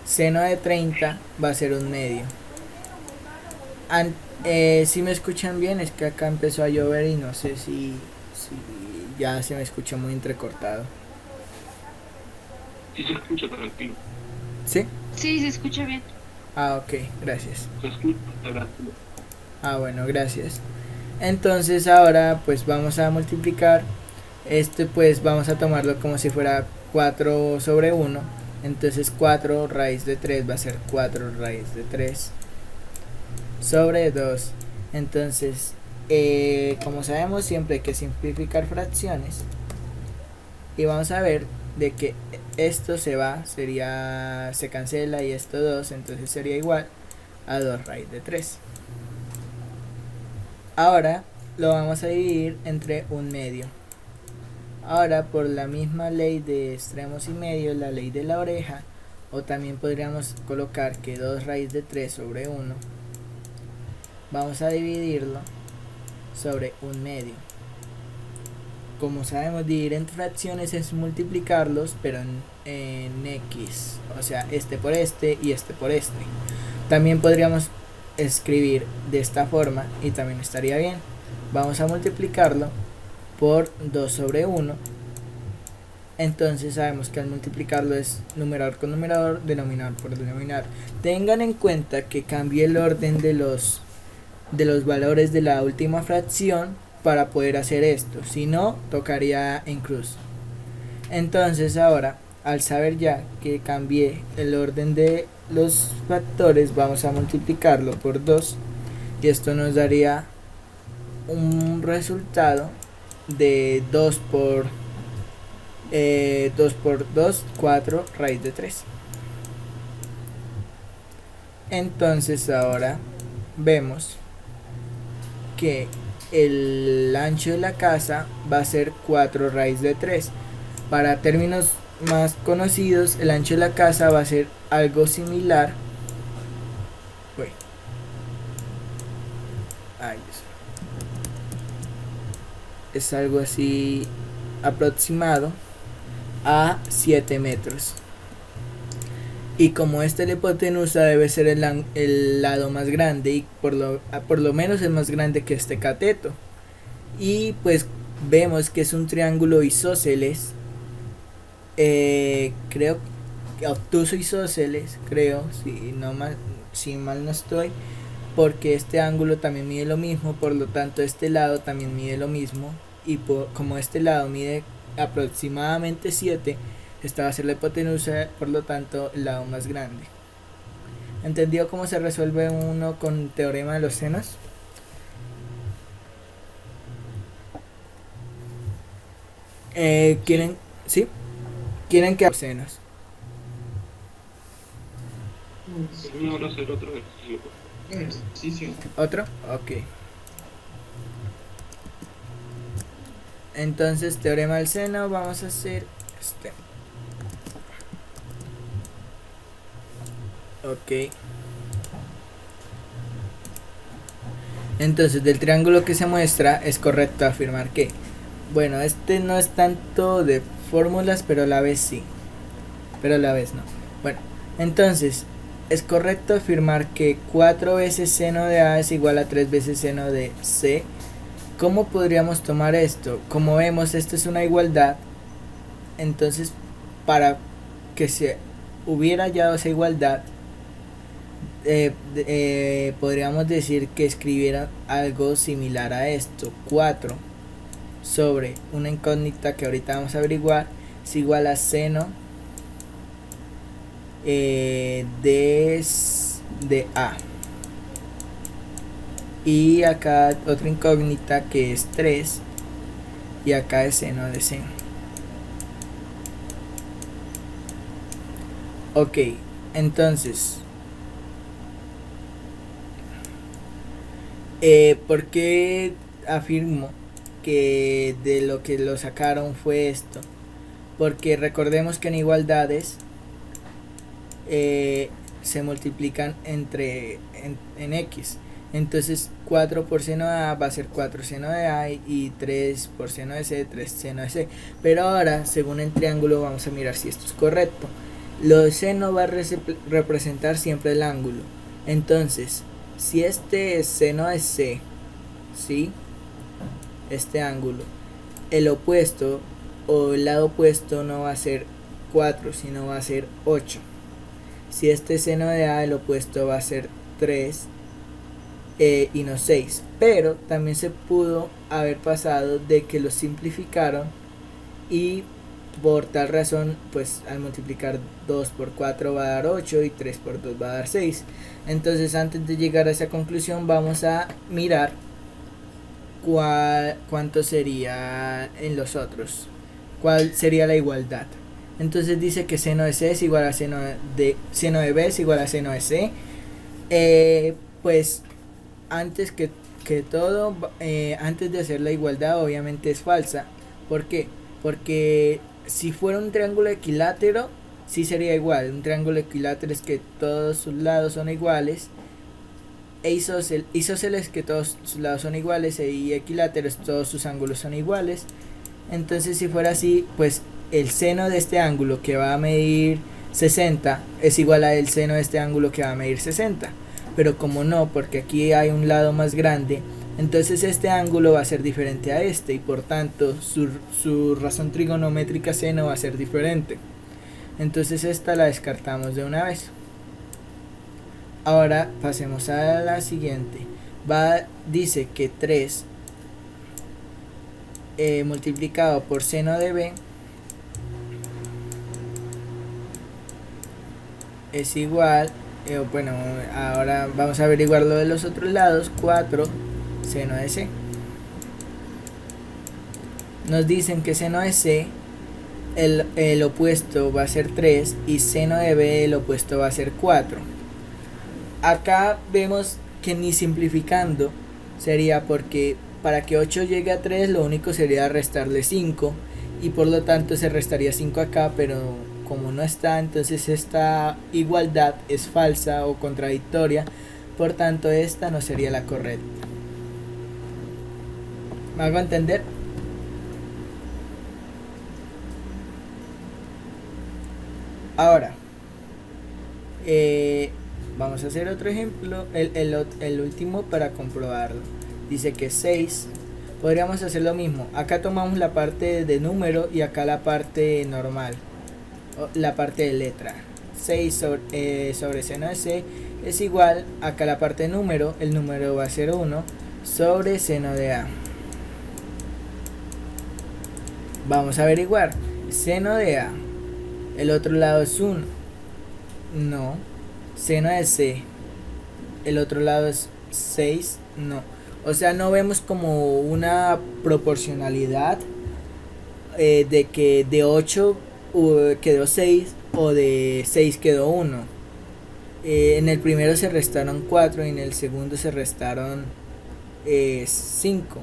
Speaker 1: seno de 30, va a ser un medio. Si me escuchan bien, es que acá empezó a llover y no sé si ya se me escucha muy entrecortado.
Speaker 5: Sí se escucha, tranquilo.
Speaker 1: ¿Sí?
Speaker 4: Sí, se escucha bien.
Speaker 1: Ah, ok, gracias.
Speaker 5: Se escucha, tranquilo.
Speaker 1: Ah, bueno, gracias. Entonces ahora pues vamos a multiplicar. Pues vamos a tomarlo como si fuera 4 sobre 1. Entonces 4 raíz de 3 va a ser 4 raíz de 3 sobre 2. Entonces, como sabemos, siempre hay que simplificar fracciones. Y vamos a ver de que esto se cancela, y esto 2, entonces sería igual a 2 raíz de 3. Ahora lo vamos a dividir entre un medio. Ahora, por la misma ley de extremos y medios, la ley de la oreja, o también podríamos colocar que 2 raíz de 3 sobre 1 vamos a dividirlo sobre un medio. Como sabemos, dividir entre fracciones es multiplicarlos, pero en x, o sea, este por este y este por este. También podríamos escribir de esta forma y también estaría bien. Vamos a multiplicarlo por 2 sobre 1. Entonces sabemos que al multiplicarlo es numerador con numerador, denominador por denominador. Tengan en cuenta que cambié el orden de los valores de la última fracción para poder hacer esto, si no tocaría en cruz. Entonces ahora, al saber ya que cambié el orden de los factores, vamos a multiplicarlo por 2 y esto nos daría un resultado de 2 por 2, 4 raíz de 3. Entonces ahora vemos que el ancho de la casa va a ser 4 raíz de 3. Para términos más conocidos, el ancho de la casa va a ser algo similar. Uy. Ay, es algo así aproximado a 7 metros. Y como esta la hipotenusa debe ser el lado más grande y por lo menos es más grande que este cateto. Y pues vemos que es un triángulo isósceles. Creo que obtuso isósceles, creo, si mal no estoy. Porque este ángulo también mide lo mismo, por lo tanto este lado también mide lo mismo. Y como este lado mide aproximadamente 7, esta va a ser la hipotenusa, por lo tanto el lado más grande. ¿Entendió cómo se resuelve uno con teorema de los senos? ¿Quieren? ¿Sí? ¿Quieren que los senos?
Speaker 5: Vamos a hacer otro ejercicio.
Speaker 2: Ejercicio.
Speaker 1: ¿Otro? Ok. Entonces, teorema del seno, vamos a hacer este. Ok. Entonces, del triángulo que se muestra, es correcto afirmar que, bueno, este no es tanto de fórmulas, pero a la vez sí. Pero a la vez no. Bueno, entonces, es correcto afirmar que 4 veces seno de A es igual a 3 veces seno de C. ¿Cómo podríamos tomar esto? Como vemos, esto es una igualdad. Entonces, para que se hubiera hallado esa igualdad, podríamos decir que escribiera algo similar a esto. 4 sobre una incógnita que ahorita vamos a averiguar es igual a seno de A. Y acá otra incógnita que es 3. Y acá es seno de C. Ok, entonces ¿por qué afirmo que de lo que lo sacaron fue esto? Porque recordemos que en igualdades se multiplican en X. Entonces 4 por seno de A va a ser 4 seno de A y 3 por seno de C, 3 seno de C. Pero ahora, según el triángulo, vamos a mirar si esto es correcto. Lo de seno va a representar siempre el ángulo. Entonces, si este es seno de C, ¿sí? Este ángulo, el opuesto o el lado opuesto no va a ser 4, sino va a ser 8. Si este es seno de A, el opuesto va a ser 3 y no 6. Pero también se pudo haber pasado de que lo simplificaron y por tal razón, pues al multiplicar 2 por 4 va a dar 8 y 3 por 2 va a dar 6. Entonces, antes de llegar a esa conclusión, vamos a mirar cuánto sería en los otros, cuál sería la igualdad. Entonces dice que seno de C es igual a seno de B es igual a seno de C. Pues antes que todo, antes de hacer la igualdad, obviamente es falsa. ¿Por qué? Porque si fuera un triángulo equilátero, sí sería igual. Un triángulo equilátero es que todos sus lados son iguales e isósceles que todos sus lados son iguales, y equiláteros todos sus ángulos son iguales. Entonces, si fuera así, pues el seno de este ángulo que va a medir 60 es igual a el seno de este ángulo que va a medir 60. Pero como no, porque aquí hay un lado más grande, entonces este ángulo va a ser diferente a este, y por tanto su razón trigonométrica seno va a ser diferente. Entonces esta la descartamos de una vez. Ahora pasemos a la siguiente. Dice que 3 multiplicado por seno de b es igual, bueno, ahora vamos a averiguar lo de los otros lados. 4 seno de c. Nos dicen que seno de c, el opuesto va a ser 3, y seno de b, el opuesto va a ser 4. Acá vemos que ni simplificando sería, porque para que 8 llegue a 3 lo único sería restarle 5, y por lo tanto se restaría 5 acá, pero como no está, entonces esta igualdad es falsa o contradictoria, por tanto esta no sería la correcta. ¿Me hago entender? Ahora vamos a hacer otro ejemplo, el último, para comprobarlo. Dice que 6, podríamos hacer lo mismo. Acá tomamos la parte de número y acá la parte normal, la parte de letra. 6 sobre seno de c es igual, acá la parte de número, el número va a ser 1 sobre seno de a. Vamos a averiguar. Seno de a, el otro lado es 1. No. Seno de c, el otro lado es 6. No. O sea, no vemos como una proporcionalidad de que de 8 quedó 6 o de 6 quedó 1. En el primero se restaron 4 y en el segundo se restaron 5.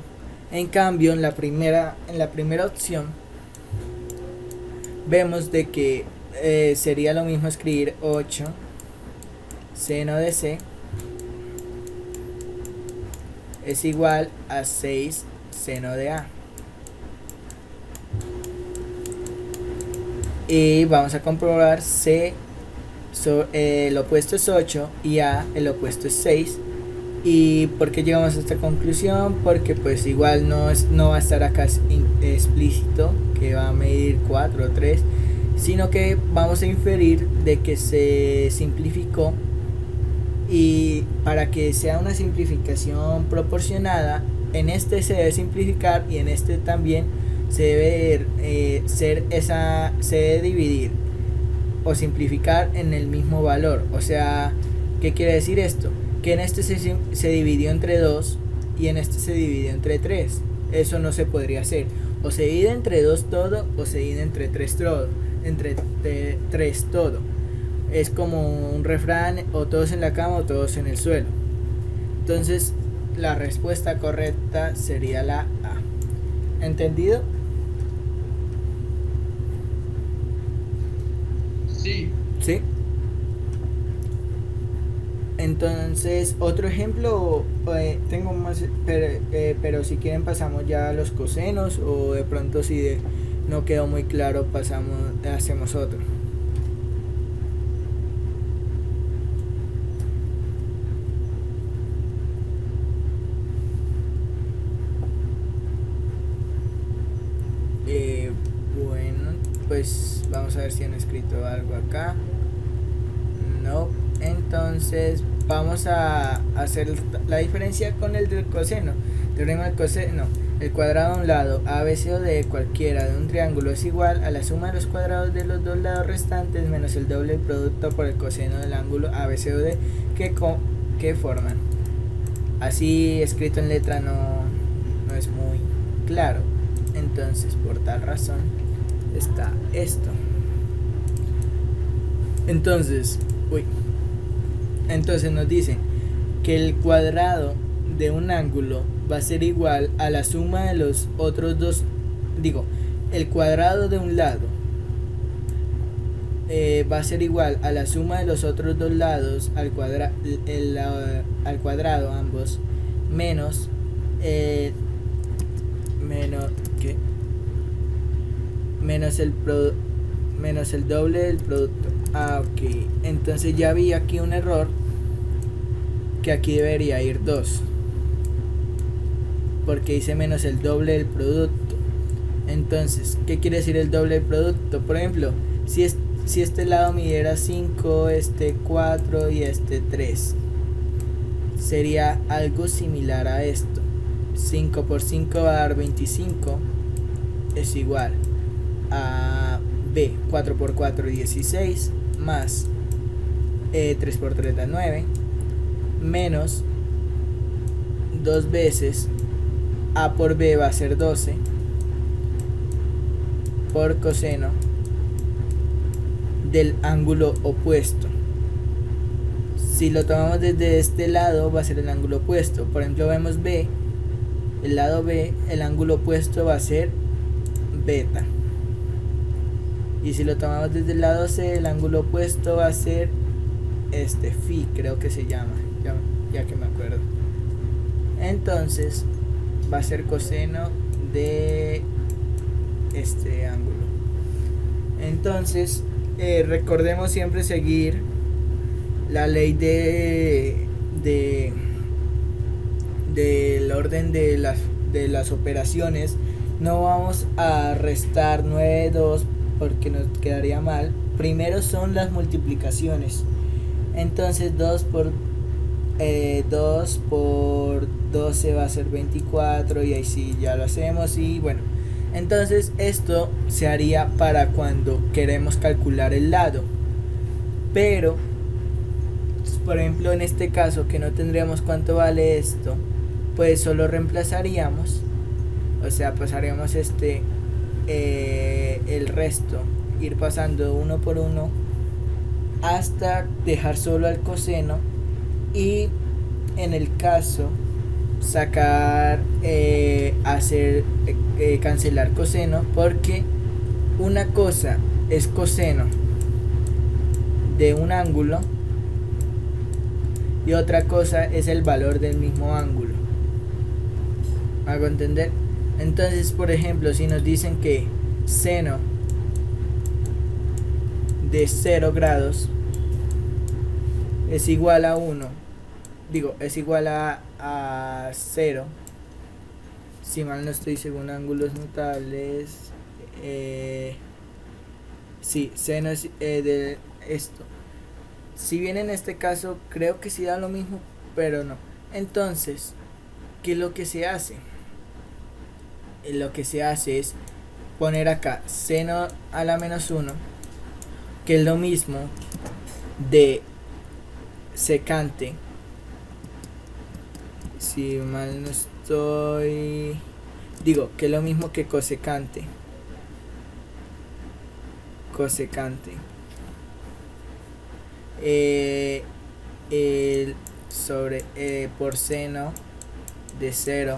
Speaker 1: En cambio, en la primera opción vemos de que sería lo mismo escribir 8 seno de c es igual a 6 seno de a. Y vamos a comprobar c, el opuesto es 8 y a, el opuesto es 6. ¿Y por qué llegamos a esta conclusión? Porque pues igual no va a estar acá explícito que va a medir 4 o 3, sino que vamos a inferir de que se simplificó, y para que sea una simplificación proporcionada, en este se debe simplificar y en este también se debe se debe dividir o simplificar en el mismo valor. O sea, ¿qué quiere decir esto? Que en este se dividió entre 2 y en este se dividió entre 3. Eso no se podría hacer. O se divide entre 2 todo, o se divide entre 3 todo. Entre 3 todo. Es como un refrán: o todos en la cama o todos en el suelo. Entonces la respuesta correcta sería la A. ¿Entendido?
Speaker 2: Sí.
Speaker 1: ¿Sí? Entonces, otro ejemplo, tengo más, pero si quieren pasamos ya a los cosenos, o de pronto si no quedó muy claro hacemos otro. Bueno, pues vamos a ver si han escrito algo acá. No. Entonces vamos a hacer la diferencia con el del coseno. Teorema del coseno: el cuadrado de un lado ABC o D cualquiera de un triángulo es igual a la suma de los cuadrados de los dos lados restantes menos el doble producto por el coseno del ángulo ABC o D que forman. Así escrito en letra no es muy claro. Entonces, por tal razón está esto. Entonces nos dicen que el cuadrado de un ángulo va a ser igual a la suma de los otros dos. El cuadrado de un lado va a ser igual a la suma de los otros dos lados al cuadrado ambos menos menos ¿qué? Menos el doble del producto. Ok, entonces ya vi aquí un error, que aquí debería ir 2 porque hice menos el doble del producto. Entonces, ¿qué quiere decir el doble del producto? Por ejemplo, si este lado midiera 5, este 4 y este 3, sería algo similar a esto. 5 por 5 va a dar 25, es igual a B. 4 por 4 16 más 3 por 3 da 9 menos 2 veces A por B va a ser 12 por coseno del ángulo opuesto. Si lo tomamos desde este lado va a ser el ángulo opuesto. Por ejemplo, vemos B, el lado B, el ángulo opuesto va a ser beta. Y si lo tomamos desde el lado C, el ángulo opuesto va a ser phi, creo que se llama, ya que me acuerdo. Entonces va a ser coseno de este ángulo. Entonces recordemos siempre seguir la ley del orden de las operaciones. No vamos a restar 9 de 2 porque nos quedaría mal. Primero son las multiplicaciones. Entonces 2 por 12 va a ser 24 y ahí sí ya lo hacemos. Y bueno, entonces esto se haría para cuando queremos calcular el lado, pero por ejemplo en este caso que no tendríamos cuánto vale esto, pues solo reemplazaríamos, o sea, pasaríamos el resto, ir pasando uno por uno hasta dejar solo al coseno, y en el caso sacar cancelar coseno, porque una cosa es coseno de un ángulo y otra cosa es el valor del mismo ángulo. ¿Hago entender? Entonces, por ejemplo, si nos dicen que seno de 0 grados es igual a 1, es igual a 0, si mal no estoy, según ángulos notables, sí, seno es, de esto. Si bien en este caso creo que sí da lo mismo, pero no. Entonces, ¿qué es lo que se hace? Lo que se hace es poner acá seno a la menos 1, que es lo mismo de secante, si mal no estoy, que es lo mismo que cosecante sobre por seno de 0,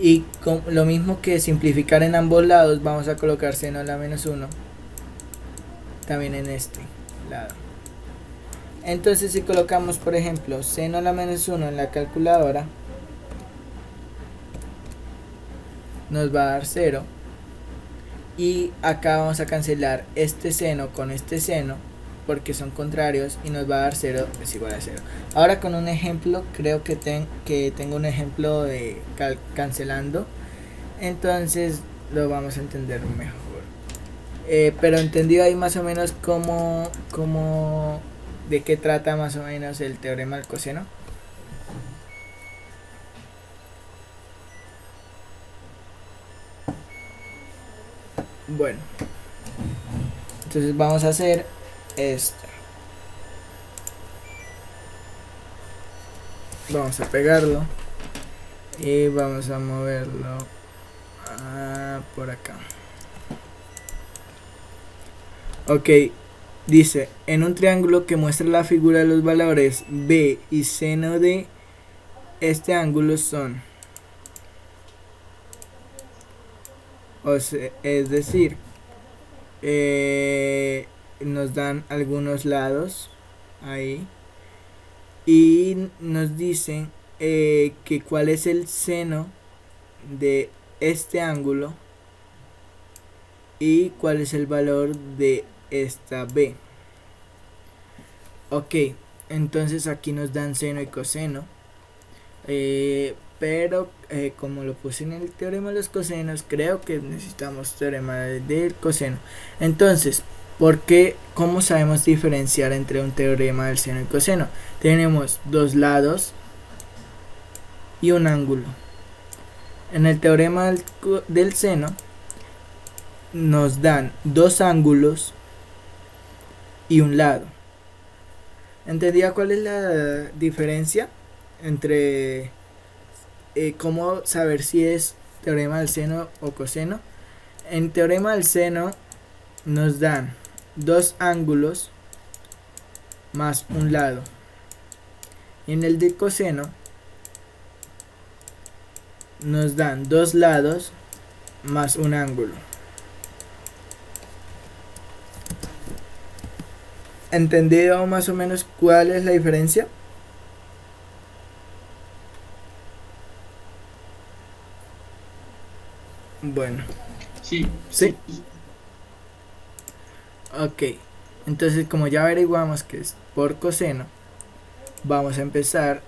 Speaker 1: y con lo mismo que simplificar en ambos lados, vamos a colocar seno a la menos 1 también en este lado. Entonces, si colocamos, por ejemplo, seno a la menos 1 en la calculadora, nos va a dar 0, y acá vamos a cancelar este seno con este seno porque son contrarios y nos va a dar 0 es igual a 0. Ahora con un ejemplo, creo que tengo un ejemplo de cancelando, entonces lo vamos a entender mejor. Pero entendido ahí más o menos cómo de qué trata más o menos el teorema del coseno. Bueno, entonces vamos a hacer esto. Vamos a pegarlo y vamos a moverlo por acá. Ok, dice, en un triángulo que muestra la figura de los valores B y seno de este ángulo son, es decir, nos dan algunos lados ahí y nos dicen que cuál es el seno de este ángulo y cuál es el valor de esta b. Ok, entonces aquí nos dan seno y coseno, pero como lo puse en el teorema de los cosenos, creo que necesitamos teorema del coseno. Entonces, ¿cómo sabemos diferenciar entre un teorema del seno y coseno? Tenemos dos lados y un ángulo. En el teorema del seno nos dan dos ángulos y un lado. ¿Entendía cuál es la diferencia entre cómo saber si es teorema del seno o coseno? En teorema del seno nos dan dos ángulos más un lado. Y en el de coseno nos dan dos lados más un ángulo. ¿Entendido más o menos cuál es la diferencia? Bueno,
Speaker 2: Sí.
Speaker 1: ¿sí? Ok, entonces como ya averiguamos que es por coseno, vamos a empezar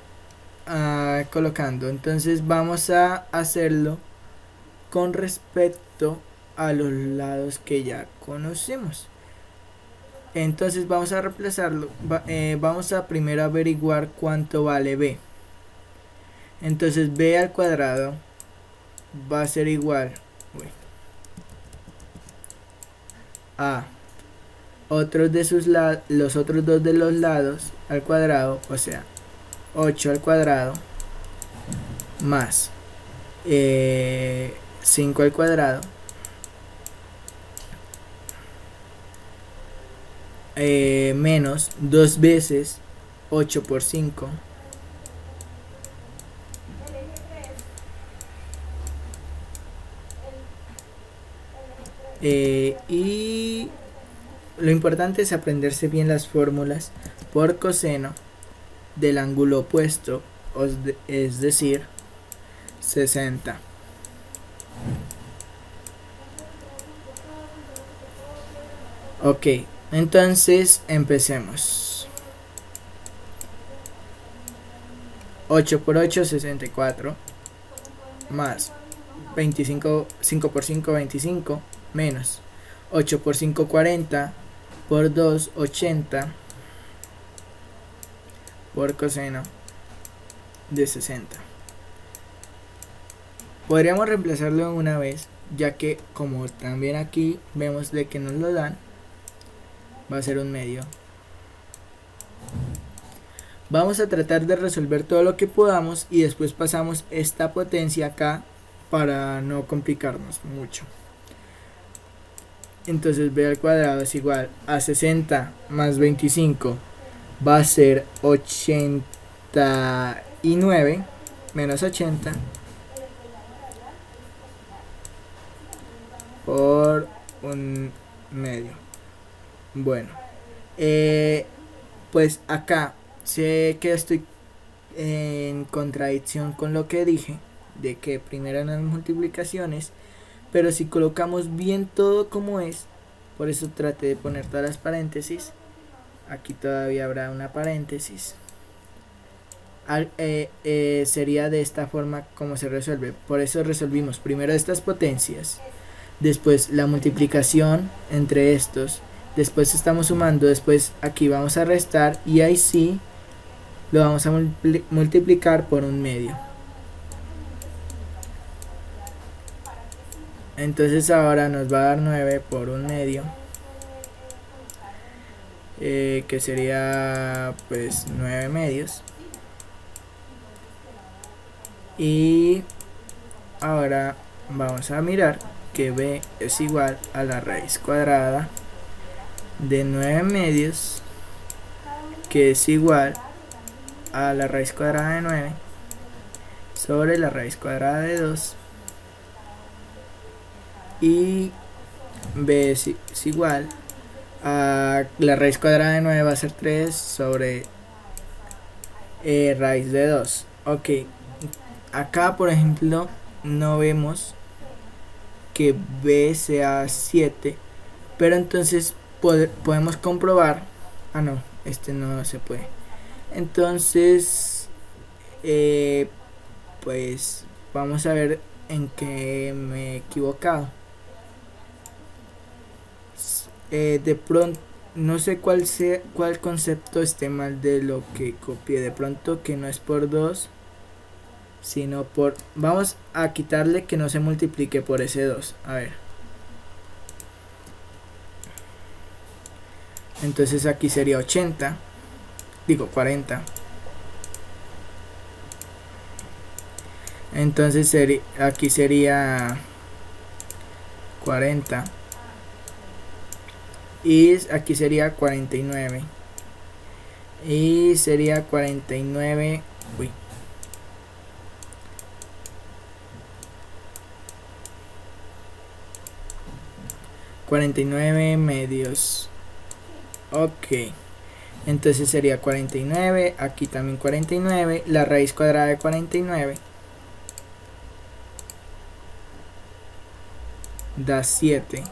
Speaker 1: colocando. Entonces vamos a hacerlo con respecto a los lados que ya conocemos. Entonces vamos a reemplazarlo. Vamos a primero averiguar cuánto vale b. Entonces b al cuadrado va a ser igual a los otros dos de los lados al cuadrado, o sea 8 al cuadrado más 5 al cuadrado menos 2 veces 8 por 5 y lo importante es aprenderse bien las fórmulas por coseno del ángulo opuesto, es decir 60. Ok, entonces empecemos. 8 por 8, 64. Más 25, 5 por 5, 25. Menos 8 por 5, 40. Por 2, 80. Por coseno de 60. Podríamos reemplazarlo en una vez, ya que como también aquí vemos de que nos lo dan, va a ser un medio. Vamos a tratar de resolver todo lo que podamos y después pasamos esta potencia acá para no complicarnos mucho. Entonces b al cuadrado es igual a 60 más 25 va a ser 89 menos 80 por un medio. Bueno, pues acá sé que estoy en contradicción con lo que dije de que primero eran las multiplicaciones, pero si colocamos bien todo como es, por eso traté de poner todas las paréntesis. Aquí todavía habrá una paréntesis. Sería de esta forma como se resuelve. Por eso resolvimos primero estas potencias, después la multiplicación entre estos, después estamos sumando, después aquí vamos a restar y ahí sí lo vamos a multiplicar por un medio. Entonces ahora nos va a dar 9 por un medio, que sería pues 9 medios. Y ahora vamos a mirar que b es igual a la raíz cuadrada de 9 medios, que es igual a la raíz cuadrada de 9 sobre la raíz cuadrada de 2. Y b es igual a la raíz cuadrada de 9 va a ser 3 sobre raíz de 2. Ok, acá por ejemplo no vemos que b sea 7, pero entonces podemos comprobar, no, este no se puede, entonces pues vamos a ver en qué me he equivocado. De pronto no sé cuál concepto esté mal de lo que copié. De pronto que no es por 2, sino por... Vamos a quitarle que no se multiplique por ese 2. A ver. Entonces aquí sería 80. Digo 40. Entonces aquí sería 40. Y aquí sería 49. Y sería 49. Uy. $49 medios. Ok. Entonces sería 49. Aquí también 49. La raíz cuadrada de 49 da 7.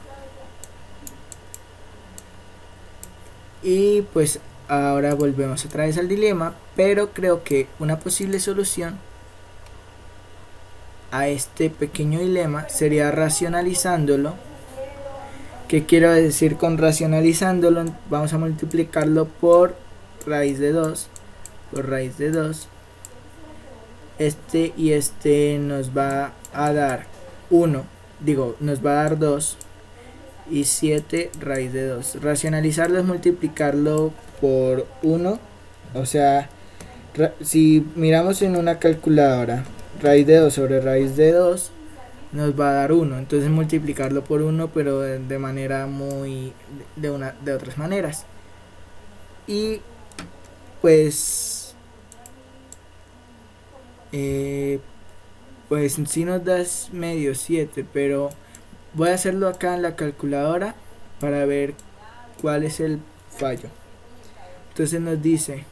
Speaker 1: Y pues ahora volvemos otra vez al dilema, pero creo que una posible solución a este pequeño dilema sería racionalizándolo. ¿Qué quiero decir con racionalizándolo? Vamos a multiplicarlo por raíz de 2, por raíz de 2. Este y este nos va a dar 1, nos va a dar 2. Y 7 raíz de 2. Racionalizarlo es multiplicarlo por 1. O sea, si miramos en una calculadora, raíz de 2 sobre raíz de 2 nos va a dar 1. Entonces multiplicarlo por 1, pero de manera de otras maneras. Y pues si nos das medio 7, pero voy a hacerlo acá en la calculadora para ver cuál es el fallo. Entonces nos dice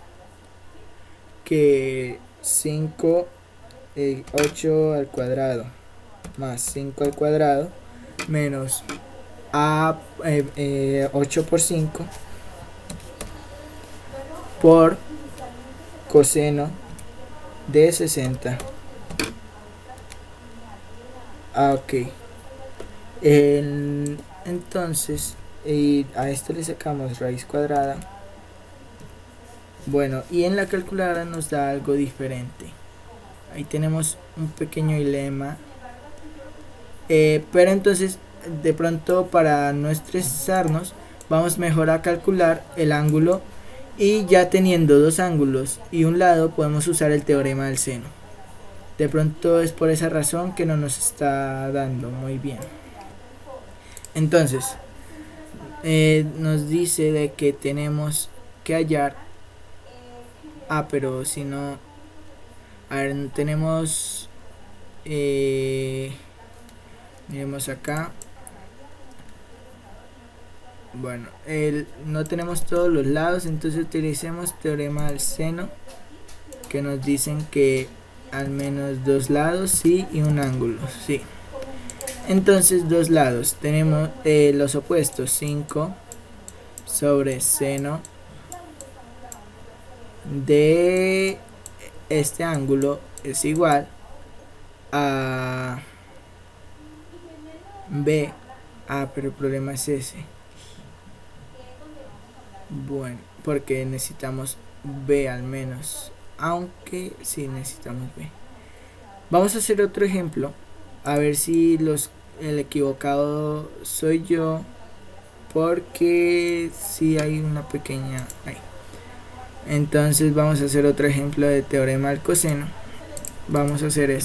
Speaker 1: que 8 al cuadrado más 5 al cuadrado menos 8 por 5 por coseno de 60. Ok. Entonces a esto le sacamos raíz cuadrada. Bueno, y en la calculadora nos da algo diferente. Ahí tenemos un pequeño dilema, pero entonces de pronto, para no estresarnos, vamos mejor a calcular el ángulo, y ya teniendo dos ángulos y un lado podemos usar el teorema del seno. De pronto es por esa razón que no nos está dando muy bien. Entonces nos dice de que tenemos que hallar, pero si no, a ver, tenemos miremos acá. Bueno, no tenemos todos los lados, entonces utilicemos teorema del seno, que nos dicen que al menos dos lados sí y un ángulo sí. Entonces dos lados tenemos los opuestos, 5 sobre seno de este ángulo es igual a b. Pero el problema es ese. Bueno, porque necesitamos b al menos, aunque sí necesitamos b. Vamos a hacer otro ejemplo, a ver si el equivocado soy yo, porque si hay una pequeña ahí. Entonces vamos a hacer otro ejemplo de teorema del coseno. Vamos a hacer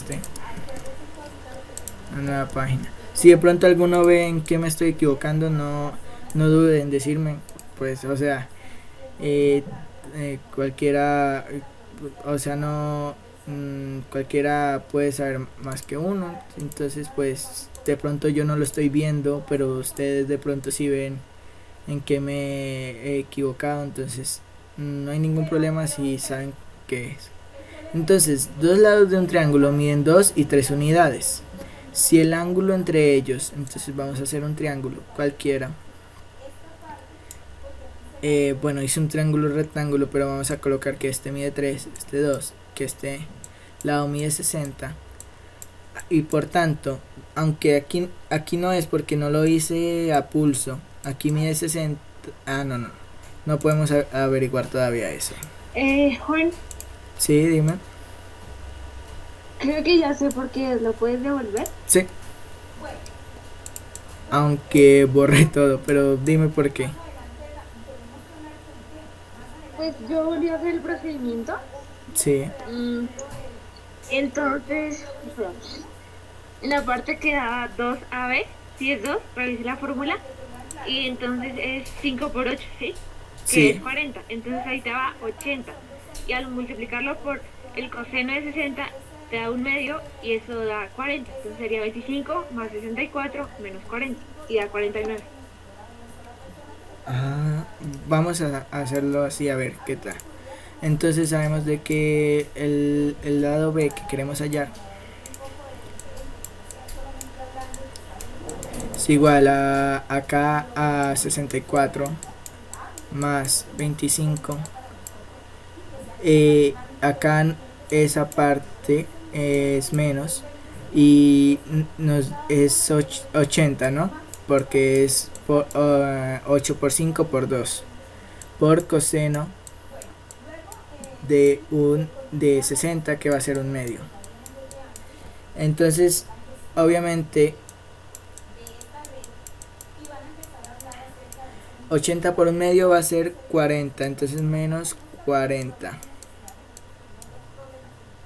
Speaker 1: una nueva página. Si de pronto alguno ve en que me estoy equivocando, no duden en decirme. Pues, o sea, cualquiera, o sea, cualquiera puede saber más que uno. Entonces, pues, de pronto yo no lo estoy viendo, pero ustedes de pronto sí ven en que me he equivocado, entonces no hay ningún problema si saben qué es. Entonces, dos lados de un triángulo miden 2 y 3 unidades. Si el ángulo entre ellos, entonces vamos a hacer un triángulo cualquiera. Bueno, hice un triángulo rectángulo, pero vamos a colocar que este mide 3, este 2, que este lado mide 60. Y por tanto, aunque aquí no es porque no lo hice a pulso, aquí mide 60. No podemos averiguar todavía eso.
Speaker 4: Juan,
Speaker 1: Sí, dime.
Speaker 4: creo que ya sé por qué, ¿lo puedes devolver?
Speaker 1: Sí. Aunque borré todo, pero dime por qué.
Speaker 4: Pues yo volví a hacer el procedimiento.
Speaker 1: Sí.
Speaker 4: Entonces, en la parte que daba 2AB, si es 2, revisé la fórmula, y entonces es 5 por 8, ¿sí? Que
Speaker 1: Sí.
Speaker 4: es 40, entonces ahí te va 80, y al multiplicarlo por el coseno de 60, te da un medio, y eso da 40, entonces sería 25 más 64 menos 40, y da 49.
Speaker 1: Vamos a hacerlo así, a ver qué tal. Entonces sabemos de que el lado B que queremos hallar es igual a acá a 64 más 25. Acá esa parte es menos y nos es 80, ¿no? Porque es 8 por 5 por 2 por coseno de 60, que va a ser un medio. Entonces obviamente 80 por un medio va a ser 40, entonces menos 40.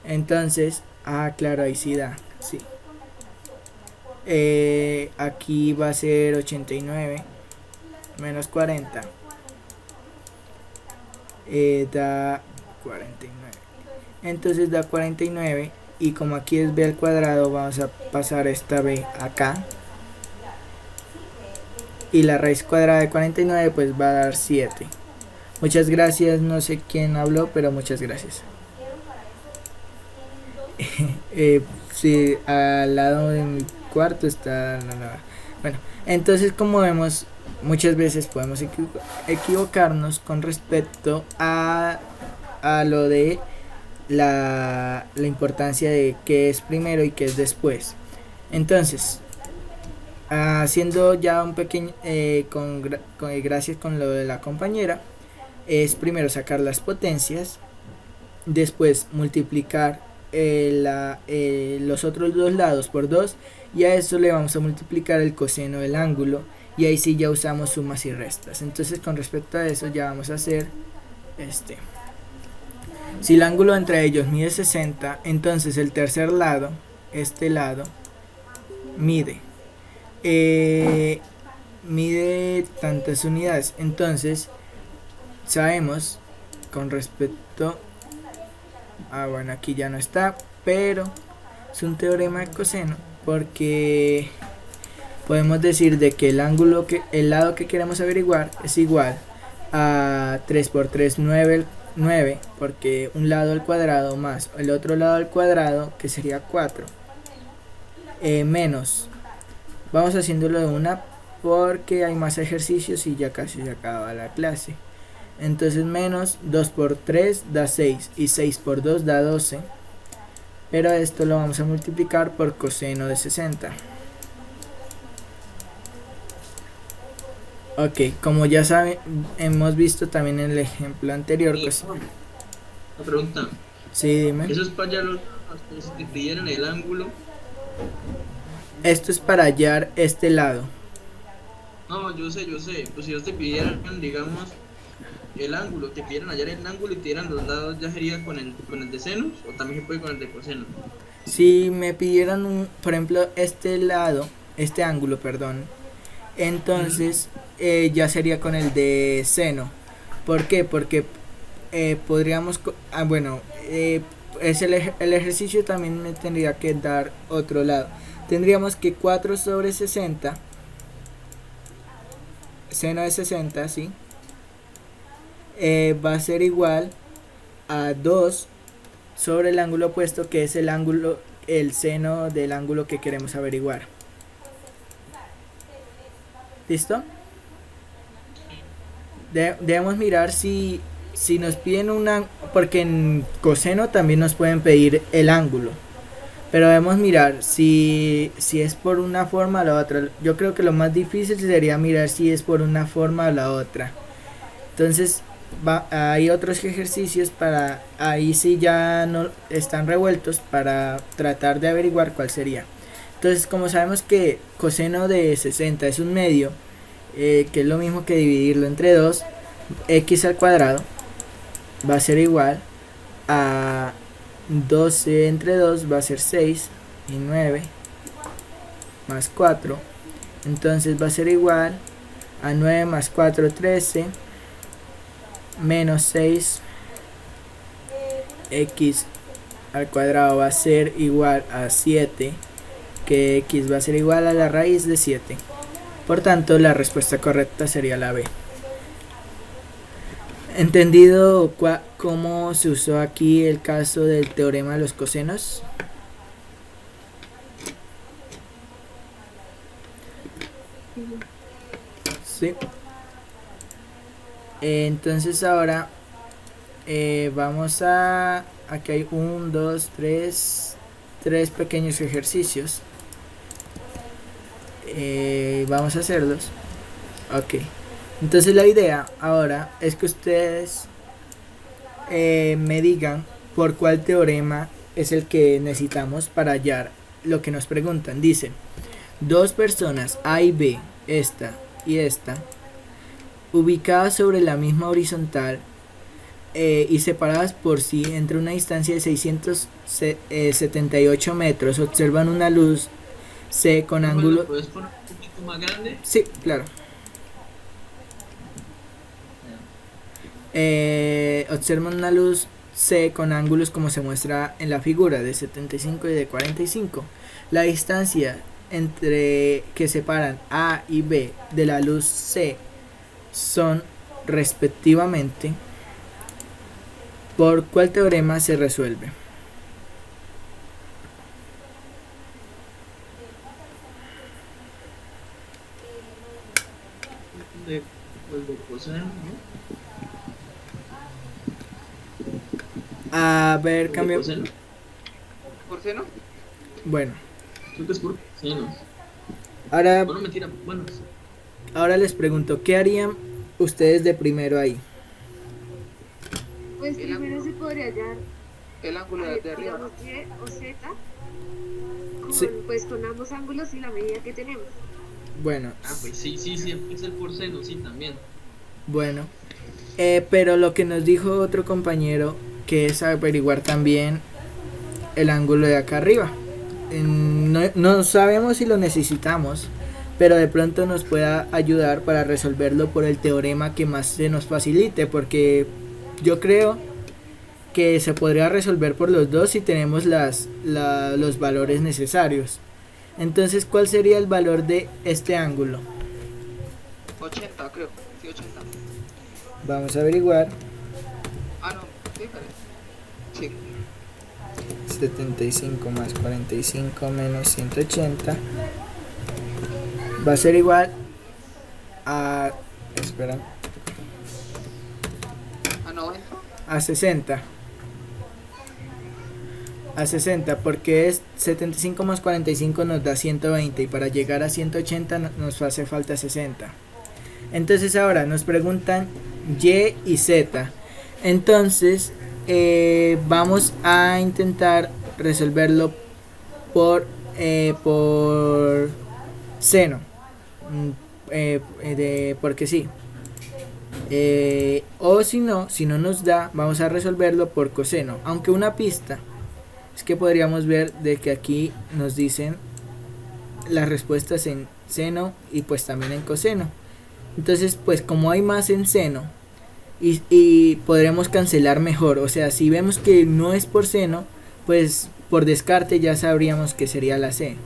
Speaker 1: Entonces, claro, ahí sí da, sí. Aquí va a ser 89 menos 40, da 49. Entonces da 49, y como aquí es b al cuadrado, vamos a pasar esta b acá, y la raíz cuadrada de 49 pues va a dar 7. Muchas gracias, no sé quién habló, pero muchas gracias. Sí, al lado de mi cuarto está la lavadora. Bueno, entonces como vemos, muchas veces podemos equivocarnos con respecto a lo de la importancia de qué es primero y qué es después. Entonces, haciendo ya un pequeño gracias con lo de la compañera, es primero sacar las potencias, después multiplicar los otros dos lados por 2, y a eso le vamos a multiplicar el coseno del ángulo, y ahí sí ya usamos sumas y restas. Entonces con respecto a eso ya vamos a hacer si el ángulo entre ellos mide 60, entonces el tercer lado, este lado, mide tantas unidades. Entonces sabemos con respecto bueno, aquí ya no está, pero es un teorema de coseno, porque podemos decir de que el lado que queremos averiguar es igual a 3 por 3, 9, porque un lado al cuadrado más el otro lado al cuadrado, que sería 4, menos, vamos haciéndolo de una porque hay más ejercicios y ya casi se acaba la clase. Entonces menos 2 por 3 da 6, y 6 por 2 da 12, pero esto lo vamos a multiplicar por coseno de 60. Ok, como ya saben, hemos visto también en el ejemplo anterior.
Speaker 2: Una pregunta.
Speaker 1: Sí, dime.
Speaker 2: ¿Eso es para hallar los que te pidieron el ángulo?
Speaker 1: Esto es para hallar este lado.
Speaker 2: No, yo sé. Pues si ellos te pidieran, digamos, el ángulo, te pidieran hallar el ángulo y te dieran los lados, ¿ya sería con el de senos o también se puede con el de coseno?
Speaker 1: Si me pidieran por ejemplo, este ángulo, perdón, entonces ya sería con el de seno. ¿Por qué? Porque podríamos, es el ejercicio también me tendría que dar otro lado. tendríamos que 4 sobre 60, seno de 60, ¿sí? Va a ser igual a 2 sobre el ángulo opuesto, que es el seno del ángulo que queremos averiguar. ¿Listo? Debemos mirar si nos piden porque en coseno también nos pueden pedir el ángulo, pero debemos mirar si es por una forma o la otra. Yo creo que lo más difícil sería mirar si es por una forma o la otra. Entonces hay otros ejercicios para, ahí sí ya no están revueltos, para tratar de averiguar cuál sería. Entonces, como sabemos que coseno de 60 es un medio, que es lo mismo que dividirlo entre 2, x al cuadrado va a ser igual a 12 entre 2 va a ser 6 y 9 más 4, entonces va a ser igual a 9 más 4, 13, menos 6, x al cuadrado va a ser igual a 7, que x va a ser igual a la raíz de 7. Por tanto, la respuesta correcta sería la B. ¿Entendido cómo se usó aquí el caso del teorema de los cosenos? Sí. Entonces ahora vamos a... Aquí hay 1, 2, 3 pequeños ejercicios. Vamos a hacerlos. Ok. Entonces la idea ahora es que ustedes me digan por cuál teorema es el que necesitamos para hallar lo que nos preguntan. Dicen, dos personas A y B, esta y esta, ubicadas sobre la misma horizontal y separadas por sí entre una distancia de 678 metros, observan una luz C con ángulo...
Speaker 2: ¿Lo puedes poner un poquito más grande?
Speaker 1: Sí, claro. Observan una luz C con ángulos como se muestra en la figura, de 75 y de 45. La distancia entre que separan A y B de la luz C son respectivamente. ¿Por cuál teorema se resuelve?
Speaker 2: De coseno, ¿no?
Speaker 1: A ver,
Speaker 2: ¿De
Speaker 1: cambio.
Speaker 2: coseno?
Speaker 3: ¿Por seno?
Speaker 1: Bueno,
Speaker 2: Creo que es por coseno.
Speaker 1: ahora
Speaker 2: Bueno, mentira, bueno.
Speaker 1: Ahora les pregunto, ¿qué harían ustedes de primero ahí?
Speaker 4: Pues primero se podría hallar,
Speaker 3: El ángulo de arriba.
Speaker 4: digamos, Y o Z, con,
Speaker 1: Sí.
Speaker 4: pues con ambos ángulos y la medida que tenemos.
Speaker 1: Bueno,
Speaker 2: Ah, pues sí, es el por seno, sí, también.
Speaker 1: bueno. Pero lo que nos dijo otro compañero, que es averiguar también el ángulo de acá arriba. No sabemos si lo necesitamos, pero de pronto nos pueda ayudar para resolverlo por el teorema que más se nos facilite, porque yo creo que se podría resolver por los dos si tenemos los valores necesarios. Entonces, ¿cuál sería el valor de este ángulo?
Speaker 3: 80, creo. Sí, 80.
Speaker 1: Vamos a averiguar.
Speaker 3: Ah, no. Sí, parece. Sí.
Speaker 1: 75 más 45 menos 180 va a ser igual a... espera.
Speaker 3: A 90.
Speaker 1: A 60. A 60, porque es 75 más 45 nos da 120 y para llegar a 180 nos hace falta 60. Entonces ahora nos preguntan Y y Z. Entonces vamos a intentar resolverlo por seno. Porque sí. O si no nos da, vamos a resolverlo por coseno. Aunque una pista es que podríamos ver de que aquí nos dicen las respuestas en seno y pues también en coseno. Entonces pues como hay más en seno y podremos cancelar mejor, o sea, si vemos que no es por seno, pues por descarte ya sabríamos que sería la C.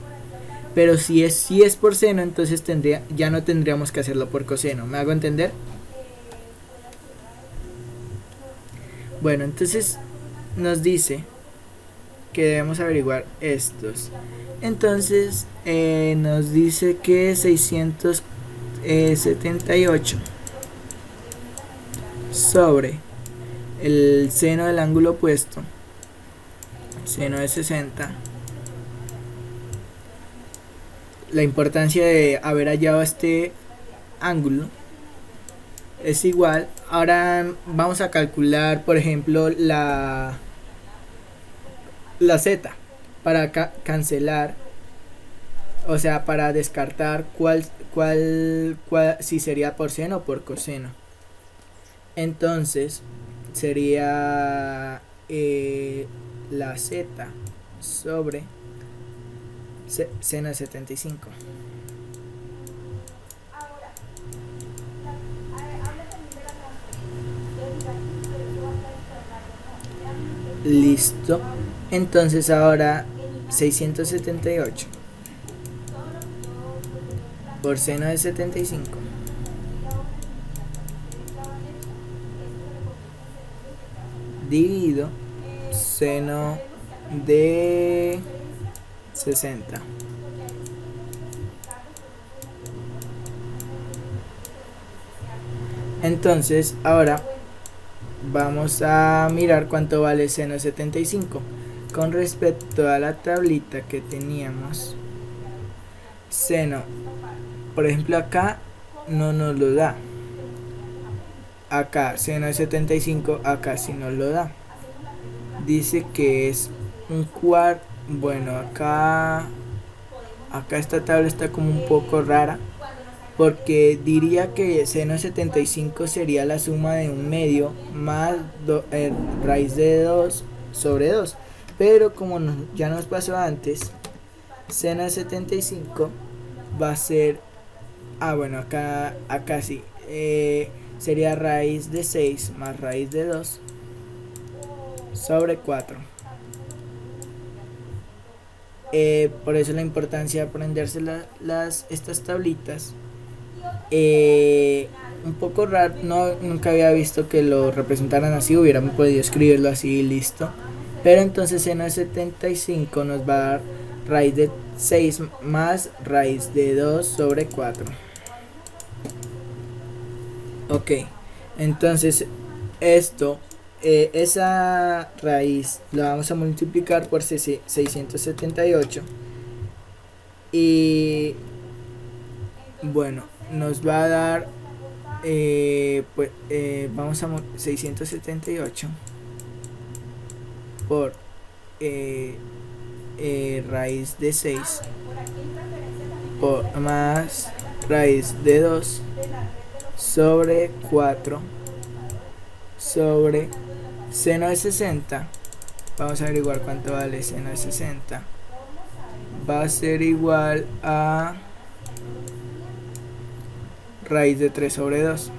Speaker 1: Pero si es por seno, entonces ya no tendríamos que hacerlo por coseno. ¿Me hago entender? Bueno, entonces nos dice que debemos averiguar estos. Entonces nos dice que 678 sobre el seno del ángulo opuesto, seno de 60. La importancia de haber hallado este ángulo es igual. Ahora vamos a calcular, por ejemplo, la z para cancelar, o sea, para descartar cuál si sería por seno o por coseno. Entonces sería la z sobre seno de 75. Listo. Entonces ahora 678 por seno de 75 dividido seno de 60. Entonces ahora vamos a mirar cuánto vale seno de 75 con respecto a la tablita que teníamos. Seno, por ejemplo, acá no nos lo da. Acá seno de 75, acá sí nos lo da. Dice que es un cuarto. Bueno, acá esta tabla está como un poco rara, porque diría que seno de 75 sería la suma de un medio más raíz de 2 sobre 2. Pero como ya nos pasó antes, seno de 75 va a ser, bueno, acá sí, sería raíz de 6 más raíz de 2 sobre 4. Por eso la importancia de aprenderse estas tablitas. Un poco raro, nunca había visto que lo representaran así, hubiéramos podido escribirlo así y listo. Pero entonces seno de 75 nos va a dar raíz de 6 más raíz de 2 sobre 4. Ok, entonces esa raíz la vamos a multiplicar por 678 y bueno, nos va a dar vamos a 678 por raíz de 6 por más raíz de 2 sobre 4 sobre seno de 60. Vamos a averiguar cuánto vale seno de 60. Va a ser igual a raíz de 3 sobre 2.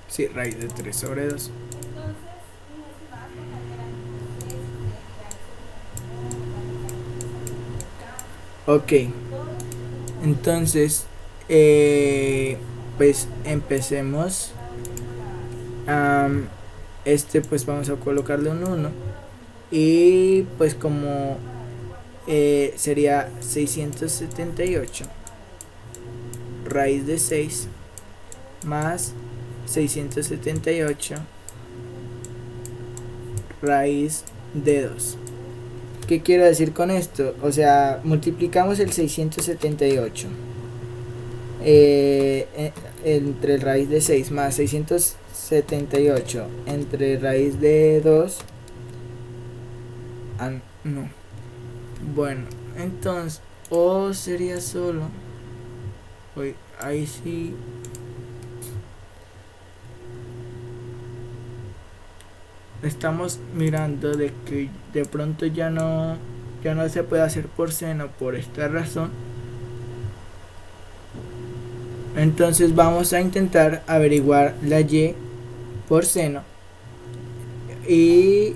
Speaker 1: Sí, raíz de 3 sobre 2. Ok, entonces pues empecemos. Pues vamos a colocarle un 1 y pues como sería 678 raíz de 6 más 678 raíz de 2. ¿Qué quiero decir con esto? O sea, multiplicamos el 678 entre raíz de 6 más 678 entre raíz de 2. No. Bueno, entonces, sería solo. Ahí sí. Estamos mirando de que de pronto ya no se puede hacer por seno por esta razón. Entonces vamos a intentar averiguar la y por seno y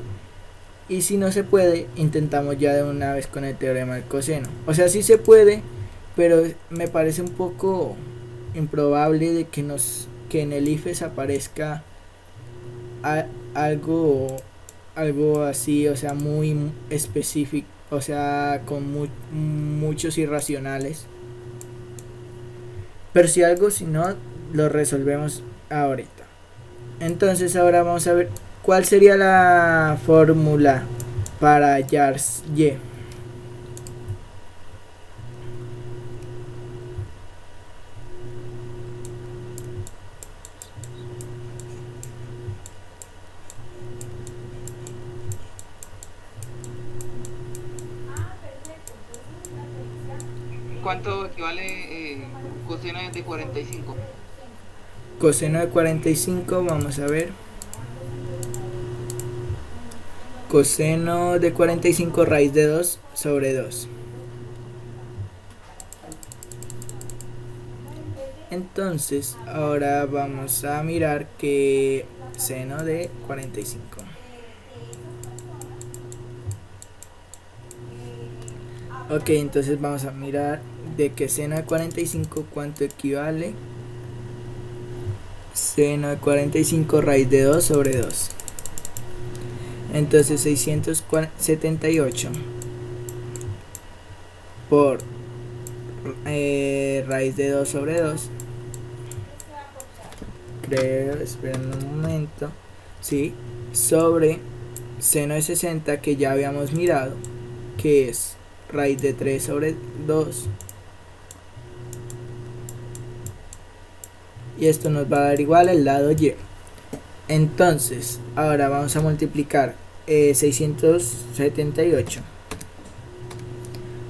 Speaker 1: Y si no se puede, intentamos ya de una vez con el teorema del coseno. O sea, sí se puede, pero me parece un poco improbable de que en el IFES aparezca algo así, o sea, muy específico, o sea, con muchos irracionales. Pero si algo, si no, lo resolvemos ahorita. Entonces ahora vamos a ver cuál sería la fórmula para Yars Y.
Speaker 3: ¿Cuánto equivale coseno de 45?
Speaker 1: Coseno de 45, vamos a ver. Coseno de 45 raíz de 2 sobre 2. Entonces, ahora vamos a mirar que seno de 45. Ok, entonces vamos a mirar de que seno de 45 cuánto equivale. Seno de 45 raíz de 2 sobre 2. Entonces 678 por raíz de 2 sobre 2. Creo, esperen un momento. Sí, sobre seno de 60 que ya habíamos mirado, que es raíz de 3 sobre 2. Y esto nos va a dar igual el lado Y. Entonces, ahora vamos a multiplicar 678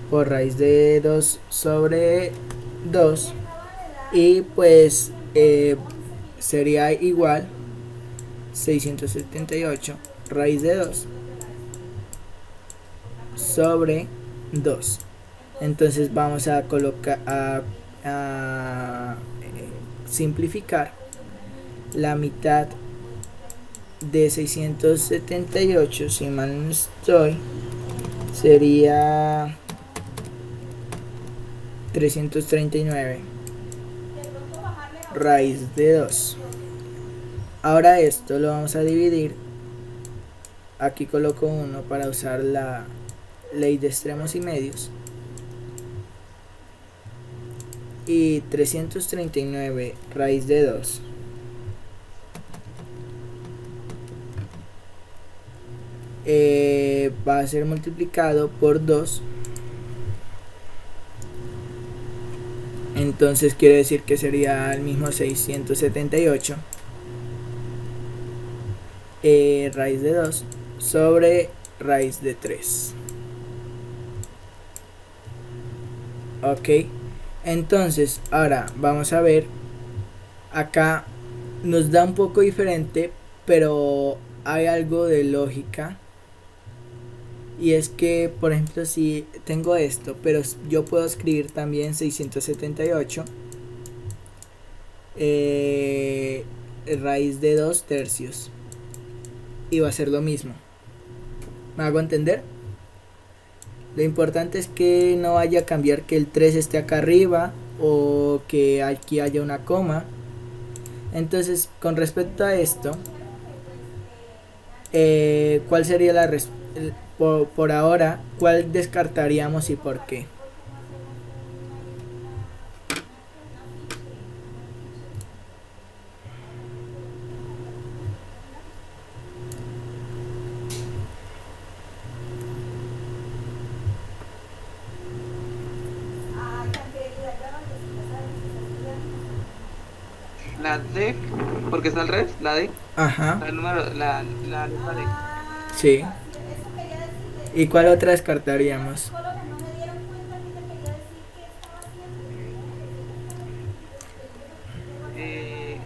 Speaker 1: por raíz de 2 sobre 2. Y pues sería igual 678 raíz de 2 sobre 2. Entonces vamos a colocar a simplificar la mitad de 678, si mal no estoy, sería 339 raíz de 2. Ahora esto lo vamos a dividir. Aquí coloco 1 para usar la ley de extremos y medios. Y 339 raíz de 2 va a ser multiplicado por 2. Entonces quiere decir que sería el mismo 678 raíz de 2 sobre raíz de 3. Ok, entonces ahora vamos a ver, acá nos da un poco diferente, pero hay algo de lógica. Y es que, por ejemplo, si tengo esto, pero yo puedo escribir también 678 raíz de 2 tercios. Y va a ser lo mismo. ¿Me hago entender? Lo importante es que no vaya a cambiar que el 3 esté acá arriba o que aquí haya una coma. Entonces, con respecto a esto, ¿cuál sería la respuesta? Por ahora, ¿cuál descartaríamos y por qué?
Speaker 3: La D, porque está al revés, la D,
Speaker 1: Ajá,
Speaker 3: la número, la letra D.
Speaker 1: sí. ¿Y cuál otra descartaríamos?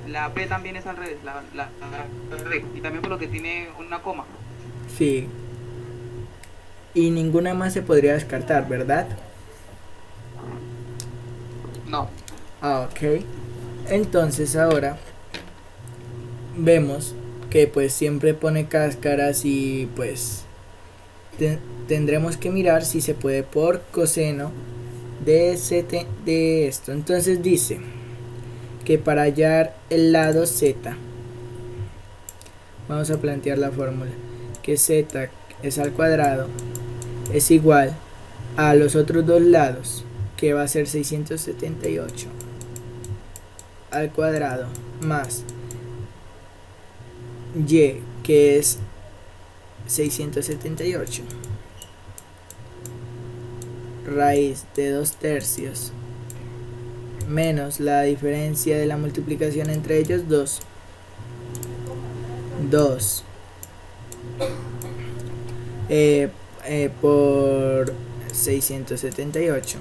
Speaker 3: La B también es al revés, la D, y también por lo que tiene una coma.
Speaker 1: Sí. Y ninguna más se podría descartar, ¿verdad?
Speaker 3: No.
Speaker 1: Ah, ok. Entonces ahora vemos que pues siempre pone cáscaras y pues tendremos que mirar si se puede por coseno de esto. Entonces dice que para hallar el lado z, vamos a plantear la fórmula, que z es al cuadrado es igual a los otros dos lados, que va a ser 678 al cuadrado más y, que es 678 raíz de 2/3 menos la diferencia de la multiplicación entre ellos 2 por 678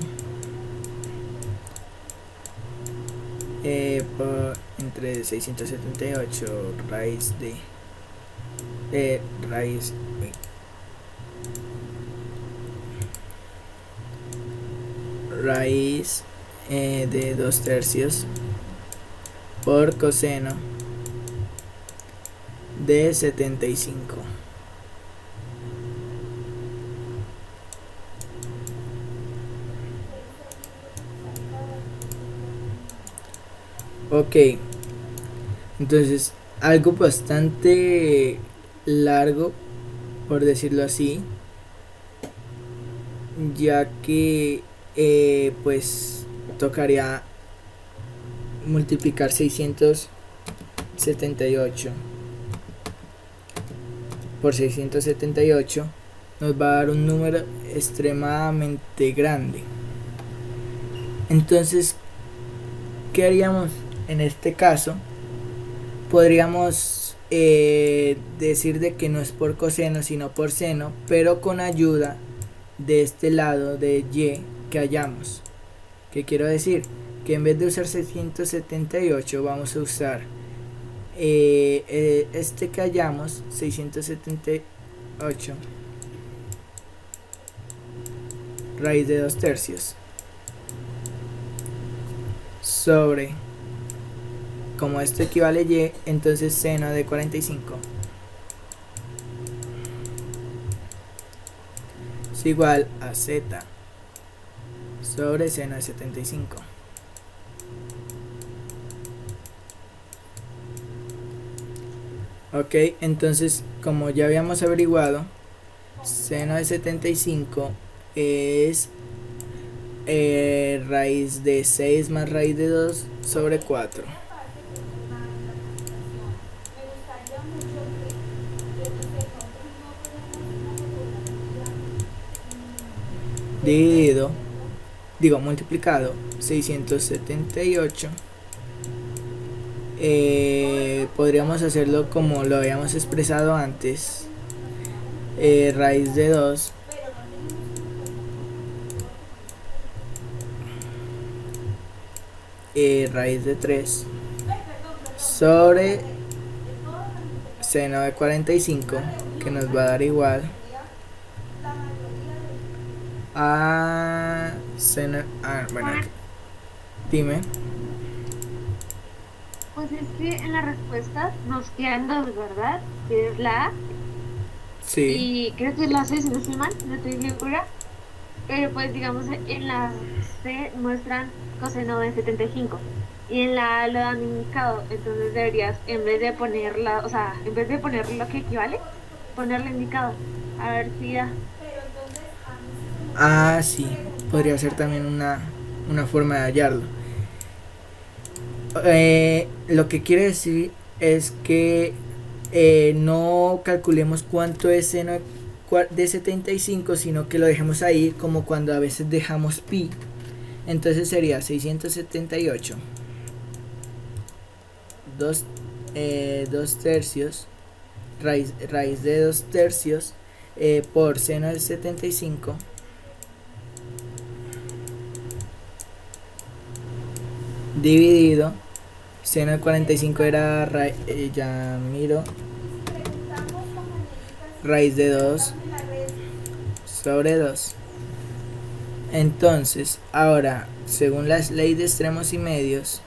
Speaker 1: entre 678 raíz de raíz de 2/3 por coseno de 75. Ok, entonces algo bastante largo, por decirlo así, ya que pues tocaría multiplicar 678 por 678, nos va a dar un número extremadamente grande. Entonces, ¿qué haríamos en este caso? Podríamos decir de que no es por coseno sino por seno, pero con ayuda de este lado de y que hallamos. ¿Qué quiero decir? Que en vez de usar 678 vamos a usar este que hallamos, 678 raíz de 2/3 sobre, como esto equivale a y, entonces seno de 45 es igual a z sobre seno de 75. Ok, entonces como ya habíamos averiguado, seno de 75 es raíz de 6 más raíz de 2 sobre 4. Multiplicado 678. Podríamos hacerlo como lo habíamos expresado antes, raíz de 2 raíz de 3 sobre seno de 45, que nos va a dar igual a seno, bueno, dime.
Speaker 4: Pues es que en la respuesta nos quedan dos, ¿verdad? Que es la A
Speaker 1: Sí,
Speaker 4: y creo que es la C, si no estoy mal, no estoy segura. Pero pues digamos en la C muestran coseno de 75 y en la A lo dan indicado. Entonces deberías, en vez de ponerla, o sea, en vez de poner lo que equivale, ponerle indicado. A ver si da.
Speaker 1: sí, podría ser también una forma de hallarlo. Lo que quiere decir es que no calculemos cuánto es seno de 75, sino que lo dejemos ahí, como cuando a veces dejamos pi. Entonces sería 678 2/3 raíz de 2/3 por seno de 75 dividido seno de 45 era ya miro, raíz de 2 sobre 2. Entonces ahora, según las leyes de extremos y medios,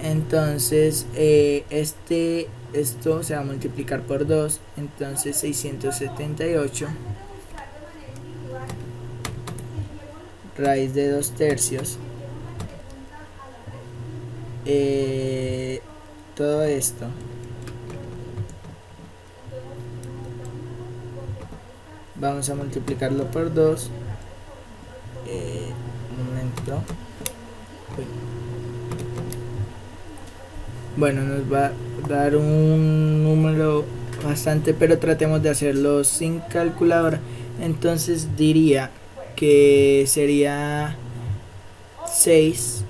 Speaker 1: entonces esto se va a multiplicar por 2, entonces 678 raíz de 2/3, todo esto vamos a multiplicarlo por 2. Un momento. Uy. Bueno, nos va a dar un número bastante, pero tratemos de hacerlo sin calculadora. Entonces diría que sería 6,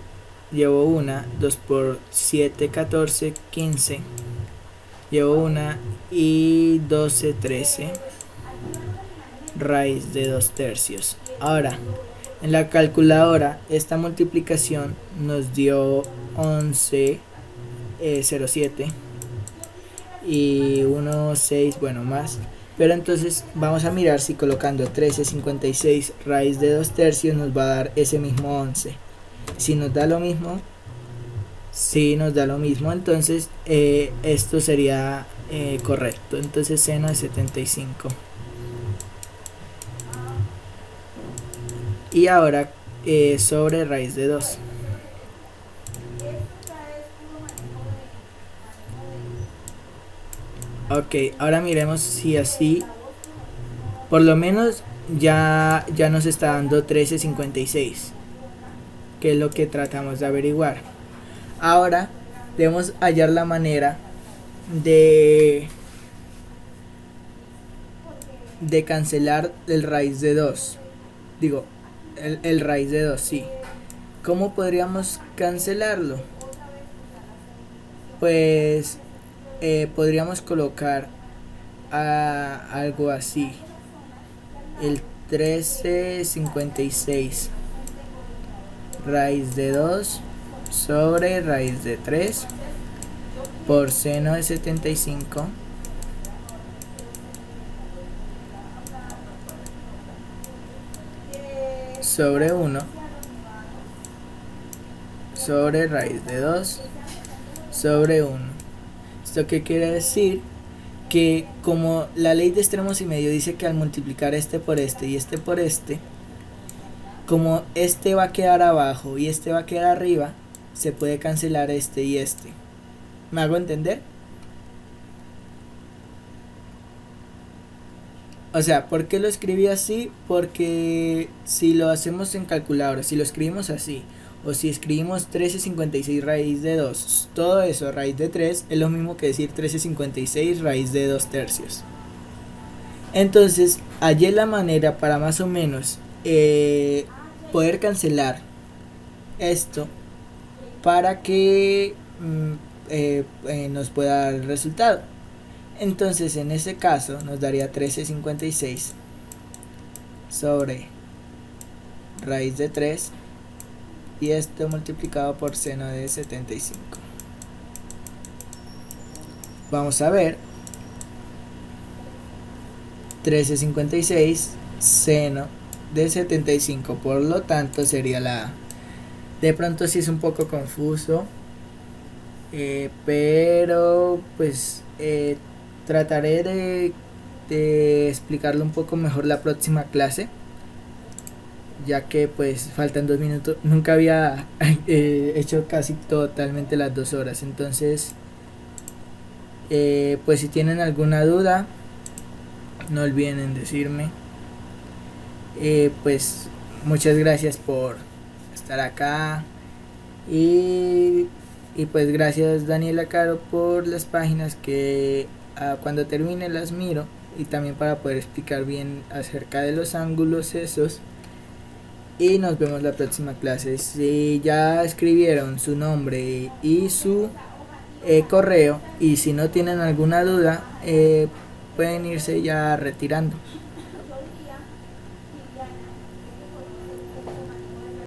Speaker 1: llevo una, 2 por 7, 14, 15, llevo una y 12, 13, raíz de 2/3. Ahora, en la calculadora, esta multiplicación nos dio 11,07 y 1, 6, bueno, más. Pero entonces vamos a mirar si colocando 13,56 raíz de 2/3 nos va a dar ese mismo 11. Si nos da lo mismo, si nos da lo mismo, entonces esto sería correcto. Entonces seno de 75. Y ahora sobre raíz de 2. Ok, ahora miremos si así, por lo menos ya nos está dando 13,56, que es lo que tratamos de averiguar. Ahora debemos hallar la manera de cancelar el raíz de 2. Digo, el raíz de 2, sí. ¿Cómo podríamos cancelarlo? Pues podríamos colocar algo así: el 13,56 raíz de 2 sobre raíz de 3 por seno de 75 sobre 1 sobre raíz de 2 sobre 1. ¿Esto qué quiere decir? Que como la ley de extremos y medio dice que al multiplicar este por este y este por este, como este va a quedar abajo y este va a quedar arriba, se puede cancelar este y este. ¿Me hago entender? O sea, ¿por qué lo escribí así? Porque si lo hacemos en calculadora, si lo escribimos así, o si escribimos 13,56 raíz de 2, todo eso raíz de 3 es lo mismo que decir 13,56 raíz de 2/3. Entonces hallé la manera para más o menos poder cancelar esto para que nos pueda dar el resultado. Entonces en ese caso nos daría 13,56 sobre raíz de 3 y esto multiplicado por seno de 75. Vamos a ver: 13,56 seno de 75, por lo tanto sería la A. De pronto sí es un poco confuso, pero pues trataré de explicarlo un poco mejor la próxima clase, ya que pues faltan 2 minutos. Nunca había hecho casi totalmente las 2 horas. Entonces pues si tienen alguna duda, no olviden en decirme. Pues muchas gracias por estar acá y pues gracias Daniela Caro por las páginas que cuando termine las miro, y también para poder explicar bien acerca de los ángulos esos. Y nos vemos la próxima clase. Si ya escribieron su nombre y su correo, y si no tienen alguna duda, pueden irse ya retirando.